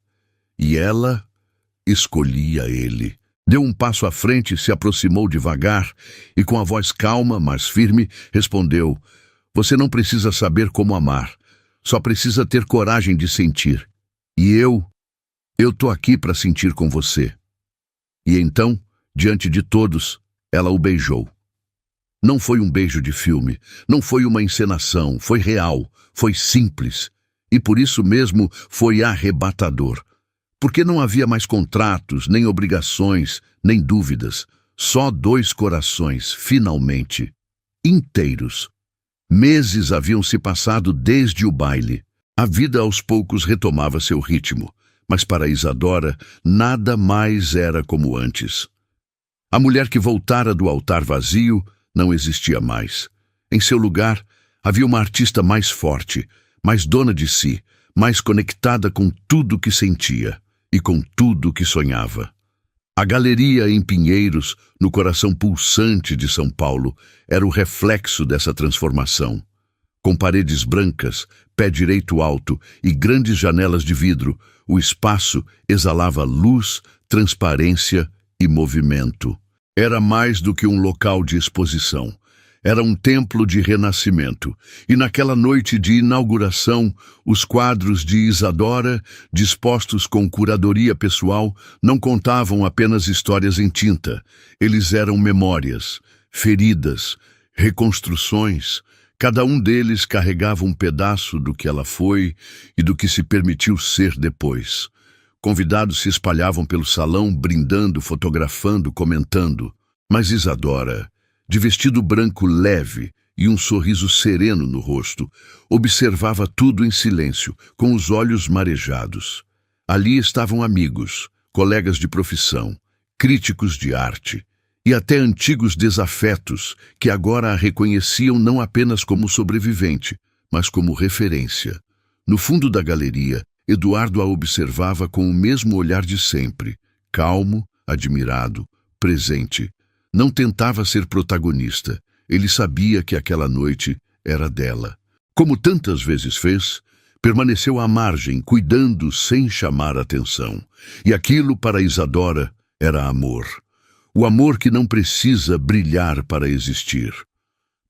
E ela escolhia ele. Deu um passo à frente, se aproximou devagar e, com a voz calma, mas firme, respondeu: Você não precisa saber como amar, só precisa ter coragem de sentir. E eu tô aqui para sentir com você. E então, diante de todos, ela o beijou. Não foi um beijo de filme, não foi uma encenação, foi real, foi simples. E por isso mesmo foi arrebatador. Porque não havia mais contratos, nem obrigações, nem dúvidas. Só dois corações, finalmente, inteiros. Meses haviam se passado desde o baile. A vida aos poucos retomava seu ritmo, mas para Isadora nada mais era como antes. A mulher que voltara do altar vazio não existia mais. Em seu lugar havia uma artista mais forte, mais dona de si, mais conectada com tudo que sentia e com tudo que sonhava. A galeria em Pinheiros, no coração pulsante de São Paulo, era o reflexo dessa transformação. Com paredes brancas, pé direito alto e grandes janelas de vidro, o espaço exalava luz, transparência e movimento. Era mais do que um local de exposição. Era um templo de renascimento. E naquela noite de inauguração, os quadros de Isadora, dispostos com curadoria pessoal, não contavam apenas histórias em tinta. Eles eram memórias, feridas, reconstruções. Cada um deles carregava um pedaço do que ela foi e do que se permitiu ser depois. Convidados se espalhavam pelo salão, brindando, fotografando, comentando. Mas Isadora, de vestido branco leve e um sorriso sereno no rosto, observava tudo em silêncio, com os olhos marejados. Ali estavam amigos, colegas de profissão, críticos de arte e até antigos desafetos que agora a reconheciam não apenas como sobrevivente, mas como referência. No fundo da galeria, Eduardo a observava com o mesmo olhar de sempre, calmo, admirado, presente. Não tentava ser protagonista. Ele sabia que aquela noite era dela. Como tantas vezes fez, Permaneceu à margem, cuidando sem chamar atenção. E aquilo para Isadora era amor. O amor que não precisa brilhar para existir.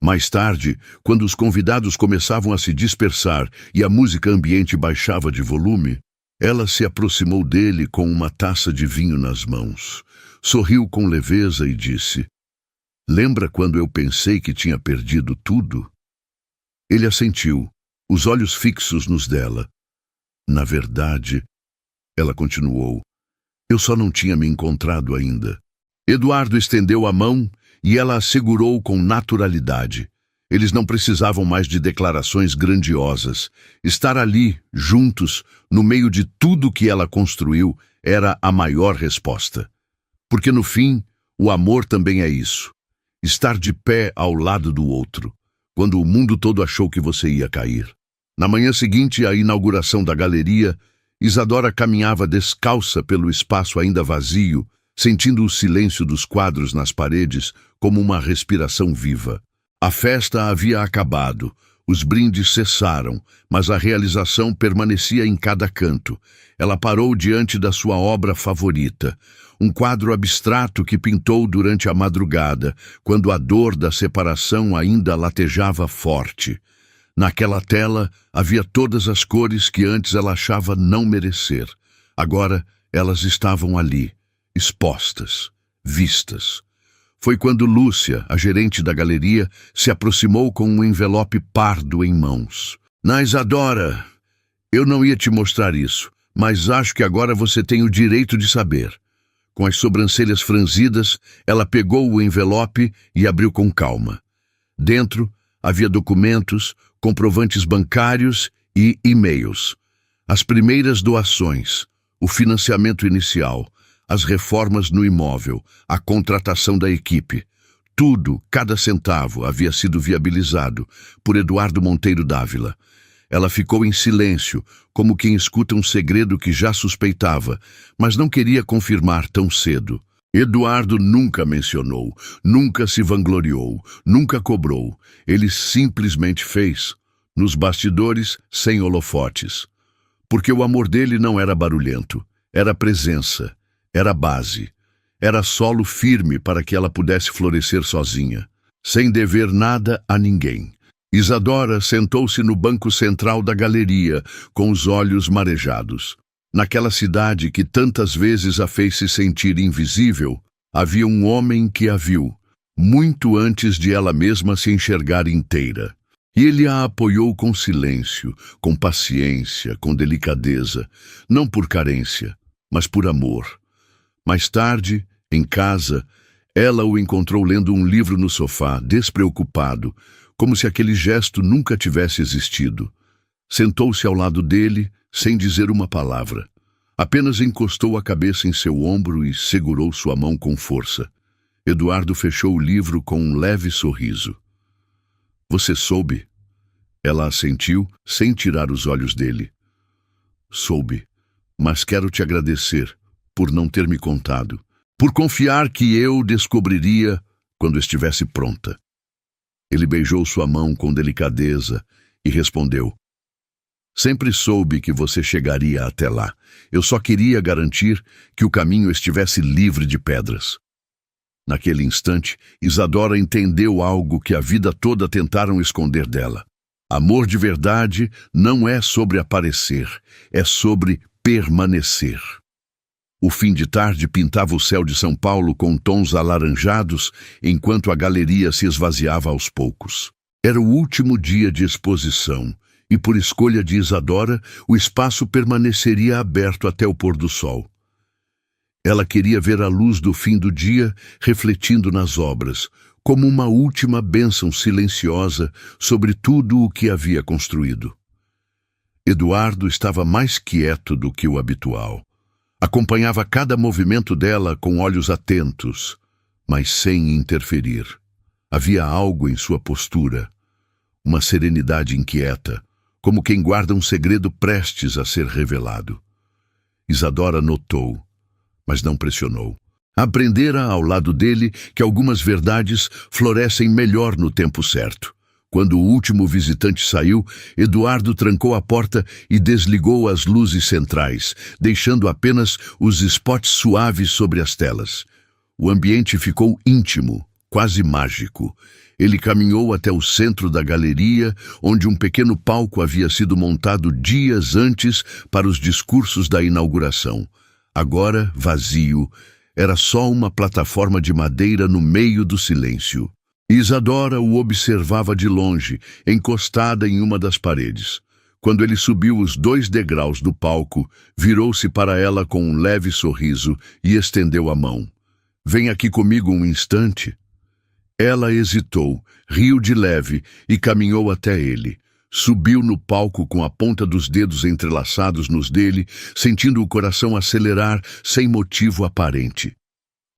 Mais tarde, quando os convidados começavam a se dispersar e a música ambiente baixava de volume, ela se aproximou dele com uma taça de vinho nas mãos. Sorriu com leveza e disse: "Lembra quando eu pensei que tinha perdido tudo?" Ele assentiu, os olhos fixos nos dela. "Na verdade," ela continuou, "eu só não tinha me encontrado ainda." Eduardo estendeu a mão e ela a segurou com naturalidade. Eles não precisavam mais de declarações grandiosas. Estar ali, juntos, no meio de tudo que ela construiu, era a maior resposta. Porque no fim, o amor também é isso. Estar de pé ao lado do outro, quando o mundo todo achou que você ia cair. Na manhã seguinte à inauguração da galeria, Isadora caminhava descalça pelo espaço ainda vazio, sentindo o silêncio dos quadros nas paredes como uma respiração viva. A festa havia acabado, os brindes cessaram, mas a realização permanecia em cada canto. Ela parou diante da sua obra favorita, um quadro abstrato que pintou durante a madrugada, quando a dor da separação ainda latejava forte. Naquela tela havia todas as cores que antes ela achava não merecer. Agora elas estavam ali, expostas, vistas. Foi quando Lúcia, a gerente da galeria, se aproximou com um envelope pardo em mãos. "Na Isadora, eu não ia te mostrar isso, mas acho que agora você tem o direito de saber." Com as sobrancelhas franzidas, ela pegou o envelope e abriu com calma. Dentro havia documentos, comprovantes bancários e e-mails. As primeiras doações, o financiamento inicial, as reformas no imóvel, a contratação da equipe. Tudo, cada centavo, havia sido viabilizado por Eduardo Monteiro Dávila. Ela ficou em silêncio, como quem escuta um segredo que já suspeitava, mas não queria confirmar tão cedo. Eduardo nunca mencionou, nunca se vangloriou, nunca cobrou. Ele simplesmente fez, nos bastidores, sem holofotes. Porque o amor dele não era barulhento, era presença. Era base. Era solo firme para que ela pudesse florescer sozinha, sem dever nada a ninguém. Isadora sentou-se no banco central da galeria, com os olhos marejados. Naquela cidade que tantas vezes a fez se sentir invisível, havia um homem que a viu, muito antes de ela mesma se enxergar inteira. E ele a apoiou com silêncio, com paciência, com delicadeza, não por carência, mas por amor. Mais tarde, em casa, ela o encontrou lendo um livro no sofá, despreocupado, como se aquele gesto nunca tivesse existido. Sentou-se ao lado dele, sem dizer uma palavra. Apenas encostou a cabeça em seu ombro e segurou sua mão com força. Eduardo fechou o livro com um leve sorriso. "Você soube?" Ela assentiu, sem tirar os olhos dele. "Soube, mas quero te agradecer por não ter me contado, por confiar que eu descobriria quando estivesse pronta." Ele beijou sua mão com delicadeza e respondeu: "Sempre soube que você chegaria até lá. Eu só queria garantir que o caminho estivesse livre de pedras." Naquele instante, Isadora entendeu algo que a vida toda tentaram esconder dela. Amor de verdade não é sobre aparecer, é sobre permanecer. O fim de tarde pintava o céu de São Paulo com tons alaranjados, enquanto a galeria se esvaziava aos poucos. Era o último dia de exposição, e por escolha de Isadora, o espaço permaneceria aberto até o pôr do sol. Ela queria ver a luz do fim do dia refletindo nas obras, como uma última bênção silenciosa sobre tudo o que havia construído. Eduardo estava mais quieto do que o habitual. Acompanhava cada movimento dela com olhos atentos, mas sem interferir. Havia algo em sua postura, uma serenidade inquieta, como quem guarda um segredo prestes a ser revelado. Isadora notou, mas não pressionou. Aprendera ao lado dele que algumas verdades florescem melhor no tempo certo, Quando o último visitante saiu, Eduardo trancou a porta e desligou as luzes centrais, deixando apenas os spots suaves sobre as telas. O ambiente ficou íntimo, quase mágico. Ele caminhou até o centro da galeria, onde um pequeno palco havia sido montado dias antes para os discursos da inauguração. Agora, vazio, era só uma plataforma de madeira no meio do silêncio. Isadora o observava de longe, encostada em uma das paredes. Quando ele subiu os 2 degraus do palco, virou-se para ela com um leve sorriso e estendeu a mão. "Vem aqui comigo um instante." Ela hesitou, riu de leve e caminhou até ele. Subiu no palco com a ponta dos dedos entrelaçados nos dele, sentindo o coração acelerar sem motivo aparente.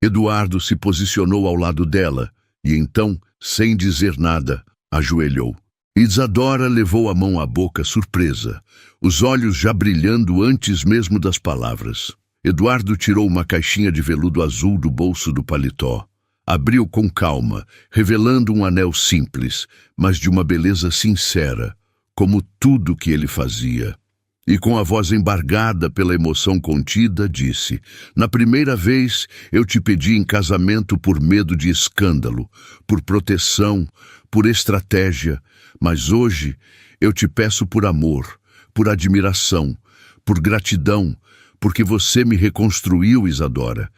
Eduardo se posicionou ao lado dela e então, sem dizer nada, ajoelhou. Isadora levou a mão à boca, surpresa, os olhos já brilhando antes mesmo das palavras. Eduardo tirou uma caixinha de veludo azul do bolso do paletó. Abriu com calma, revelando um anel simples, mas de uma beleza sincera, como tudo que ele fazia. E com a voz embargada pela emoção contida, disse: "Na primeira vez eu te pedi em casamento por medo de escândalo, por proteção, por estratégia, mas hoje eu te peço por amor, por admiração, por gratidão, porque você me reconstruiu, Isadora.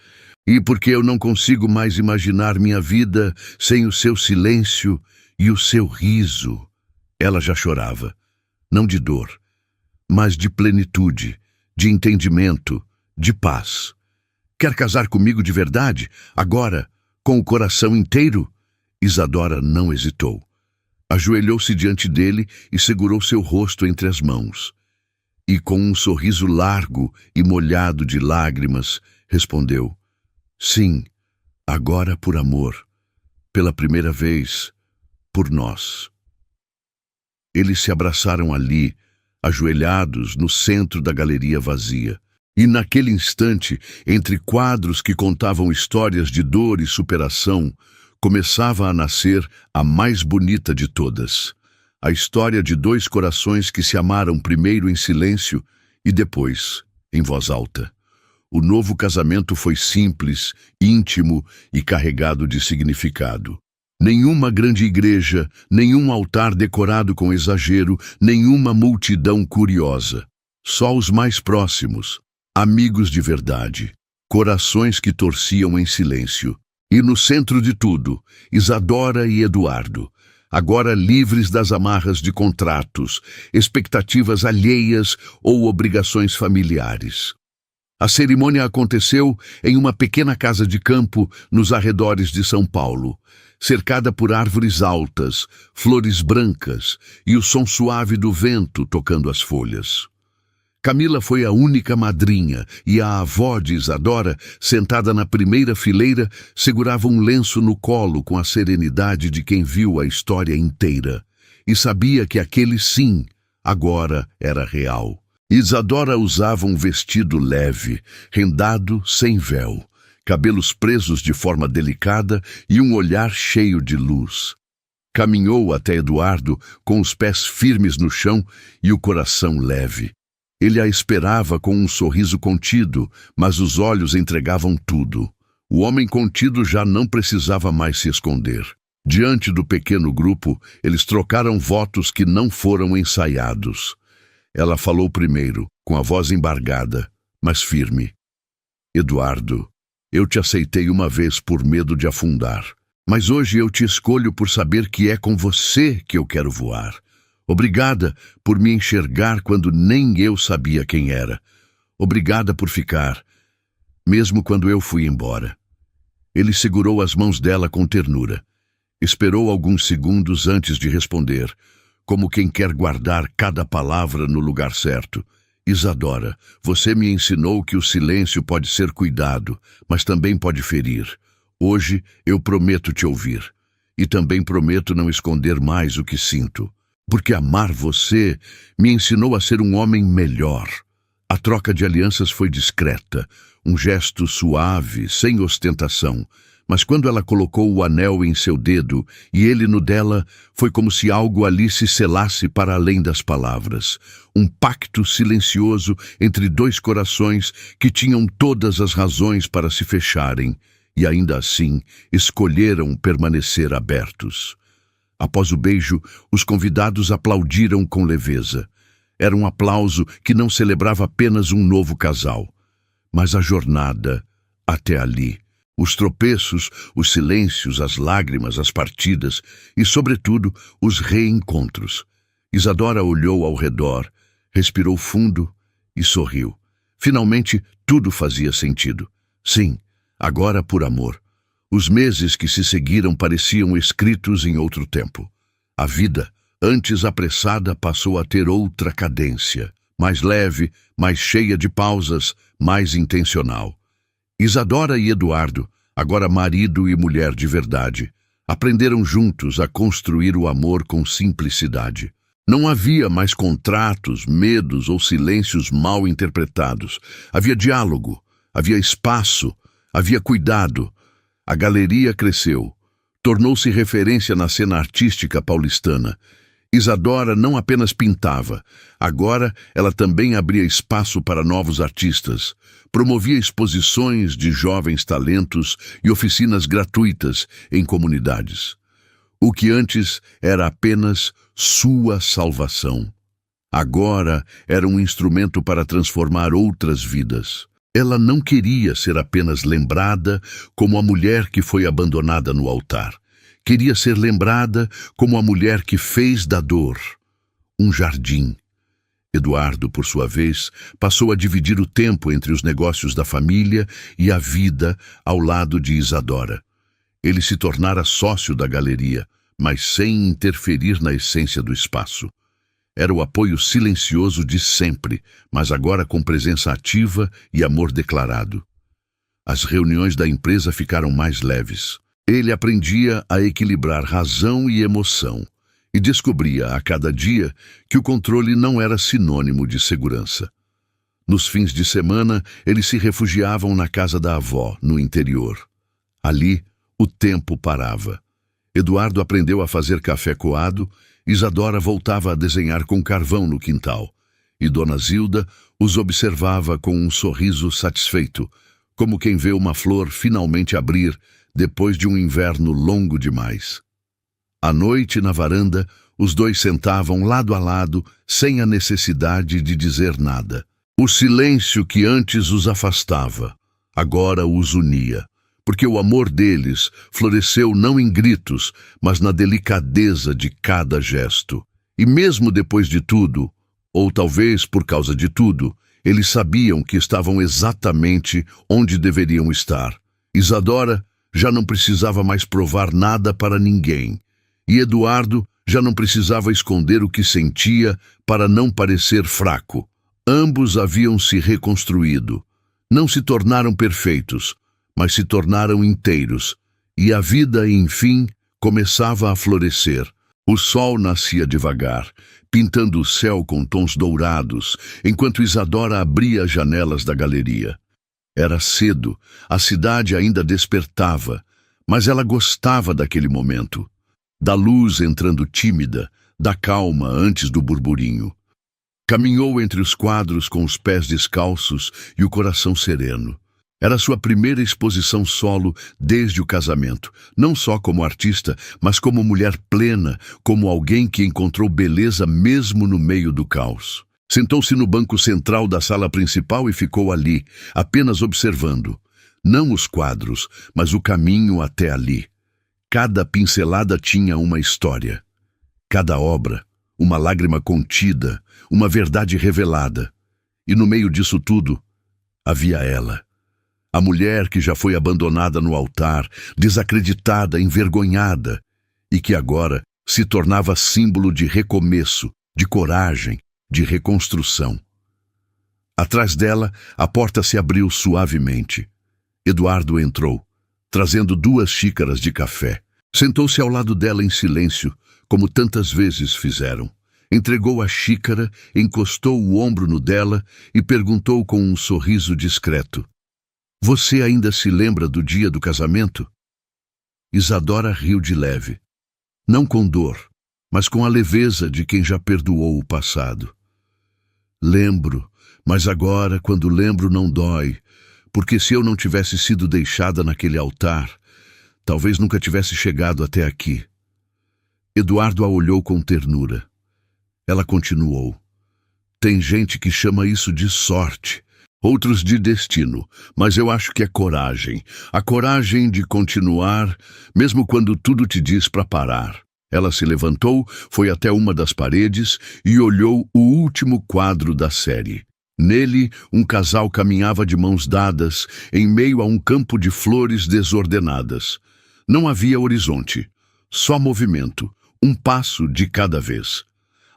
E porque eu não consigo mais imaginar minha vida sem o seu silêncio e o seu riso." Ela já chorava, não de dor, mas de plenitude, de entendimento, de paz. "Quer casar comigo de verdade, agora, com o coração inteiro?" Isadora não hesitou. Ajoelhou-se diante dele e segurou seu rosto entre as mãos. E com um sorriso largo e molhado de lágrimas, respondeu: "Sim, agora por amor, pela primeira vez, por nós." Eles se abraçaram ali, ajoelhados no centro da galeria vazia. E naquele instante, entre quadros que contavam histórias de dor e superação, começava a nascer a mais bonita de todas. A história de 2 corações que se amaram primeiro em silêncio e depois em voz alta. O novo casamento foi simples, íntimo e carregado de significado. Nenhuma grande igreja, nenhum altar decorado com exagero, nenhuma multidão curiosa. Só os mais próximos, amigos de verdade, corações que torciam em silêncio. E no centro de tudo, Isadora e Eduardo, agora livres das amarras de contratos, expectativas alheias ou obrigações familiares. A cerimônia aconteceu em uma pequena casa de campo nos arredores de São Paulo, cercada por árvores altas, flores brancas e o som suave do vento tocando as folhas. Camila foi a única madrinha e a avó de Isadora, sentada na primeira fileira, segurava um lenço no colo com a serenidade de quem viu a história inteira e sabia que aquele sim agora era real. Isadora usava um vestido leve, rendado sem véu, cabelos presos de forma delicada e um olhar cheio de luz. Caminhou até Eduardo com os pés firmes no chão e o coração leve. Ele a esperava com um sorriso contido, mas os olhos entregavam tudo. O homem contido já não precisava mais se esconder. Diante do pequeno grupo, eles trocaram votos que não foram ensaiados. Ela falou primeiro, com a voz embargada, mas firme: "Eduardo, eu te aceitei uma vez por medo de afundar, mas hoje eu te escolho por saber que é com você que eu quero voar. Obrigada por me enxergar quando nem eu sabia quem era. Obrigada por ficar, mesmo quando eu fui embora." Ele segurou as mãos dela com ternura. Esperou alguns segundos antes de responder, como quem quer guardar cada palavra no lugar certo. "Isadora, você me ensinou que o silêncio pode ser cuidado, mas também pode ferir. Hoje eu prometo te ouvir. E também prometo não esconder mais o que sinto. Porque amar você me ensinou a ser um homem melhor." A troca de alianças foi discreta, um gesto suave, sem ostentação, Mas quando ela colocou o anel em seu dedo e ele no dela, foi como se algo ali se selasse para além das palavras. Um pacto silencioso entre dois corações que tinham todas as razões para se fecharem e ainda assim escolheram permanecer abertos. Após o beijo, os convidados aplaudiram com leveza. Era um aplauso que não celebrava apenas um novo casal, mas a jornada até ali. Os tropeços, os silêncios, as lágrimas, as partidas e, sobretudo, os reencontros. Isadora olhou ao redor, respirou fundo e sorriu. Finalmente, tudo fazia sentido. Sim, agora por amor. Os meses que se seguiram pareciam escritos em outro tempo. A vida, antes apressada, passou a ter outra cadência, mais leve, mais cheia de pausas, mais intencional. Isadora e Eduardo, agora marido e mulher de verdade, aprenderam juntos a construir o amor com simplicidade. Não havia mais contratos, medos ou silêncios mal interpretados. Havia diálogo, havia espaço, havia cuidado. A galeria cresceu, tornou-se referência na cena artística paulistana. Isadora não apenas pintava, agora ela também abria espaço para novos artistas, promovia exposições de jovens talentos e oficinas gratuitas em comunidades. O que antes era apenas sua salvação, agora era um instrumento para transformar outras vidas. Ela não queria ser apenas lembrada como a mulher que foi abandonada no altar. Queria ser lembrada como a mulher que fez da dor um jardim. Eduardo, por sua vez, passou a dividir o tempo entre os negócios da família e a vida ao lado de Isadora. Ele se tornara sócio da galeria, mas sem interferir na essência do espaço. Era o apoio silencioso de sempre, mas agora com presença ativa e amor declarado. As reuniões da empresa ficaram mais leves. Ele aprendia a equilibrar razão e emoção e descobria a cada dia que o controle não era sinônimo de segurança. Nos fins de semana, eles se refugiavam na casa da avó, no interior. Ali, o tempo parava. Eduardo aprendeu a fazer café coado, Isadora voltava a desenhar com carvão no quintal, e Dona Zilda os observava com um sorriso satisfeito, como quem vê uma flor finalmente abrir depois de um inverno longo demais. À noite, na varanda, os dois sentavam lado a lado, sem a necessidade de dizer nada. O silêncio que antes os afastava, agora os unia, porque o amor deles floresceu não em gritos, mas na delicadeza de cada gesto. E mesmo depois de tudo, ou talvez por causa de tudo, eles sabiam que estavam exatamente onde deveriam estar. Isadora já não precisava mais provar nada para ninguém, e Eduardo já não precisava esconder o que sentia para não parecer fraco. Ambos haviam se reconstruído. Não se tornaram perfeitos, mas se tornaram inteiros, e a vida, enfim, começava a florescer. O sol nascia devagar, pintando o céu com tons dourados, enquanto Isadora abria as janelas da galeria. Era cedo, a cidade ainda despertava, mas ela gostava daquele momento, da luz entrando tímida, da calma antes do burburinho. Caminhou entre os quadros com os pés descalços e o coração sereno. Era sua primeira exposição solo desde o casamento, não só como artista, mas como mulher plena, como alguém que encontrou beleza mesmo no meio do caos. Sentou-se no banco central da sala principal e ficou ali, apenas observando. Não os quadros, mas o caminho até ali. Cada pincelada tinha uma história. Cada obra, uma lágrima contida, uma verdade revelada. E no meio disso tudo, havia ela. A mulher que já foi abandonada no altar, desacreditada, envergonhada, e que agora se tornava símbolo de recomeço, de coragem, de reconstrução. Atrás dela, a porta se abriu suavemente. Eduardo entrou, trazendo 2 xícaras de café. Sentou-se ao lado dela em silêncio, como tantas vezes fizeram. Entregou a xícara, encostou o ombro no dela e perguntou com um sorriso discreto: "Você ainda se lembra do dia do casamento?" Isadora riu de leve. Não com dor, mas com a leveza de quem já perdoou o passado. Lembro, mas agora, quando lembro, não dói, porque se eu não tivesse sido deixada naquele altar, talvez nunca tivesse chegado até aqui. Eduardo a olhou com ternura. Ela continuou. Tem gente que chama isso de sorte, outros de destino, mas eu acho que é coragem. A coragem de continuar, mesmo quando tudo te diz para parar. Ela se levantou, foi até uma das paredes e olhou o último quadro da série. Nele, um casal caminhava de mãos dadas, em meio a um campo de flores desordenadas. Não havia horizonte, só movimento, um passo de cada vez.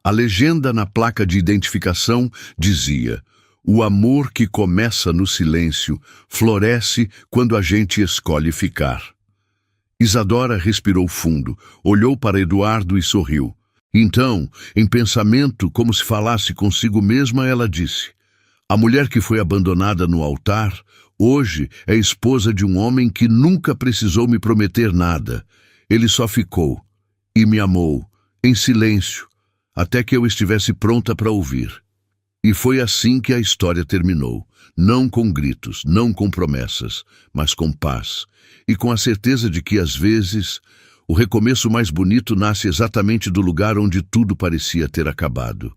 A legenda na placa de identificação dizia: o amor que começa no silêncio floresce quando a gente escolhe ficar. Isadora respirou fundo, olhou para Eduardo e sorriu. Então, em pensamento, como se falasse consigo mesma, ela disse: a mulher que foi abandonada no altar, hoje é esposa de um homem que nunca precisou me prometer nada. Ele só ficou e me amou, em silêncio, até que eu estivesse pronta para ouvir. E foi assim que a história terminou, não com gritos, não com promessas, mas com paz, e com a certeza de que, às vezes, o recomeço mais bonito nasce exatamente do lugar onde tudo parecia ter acabado.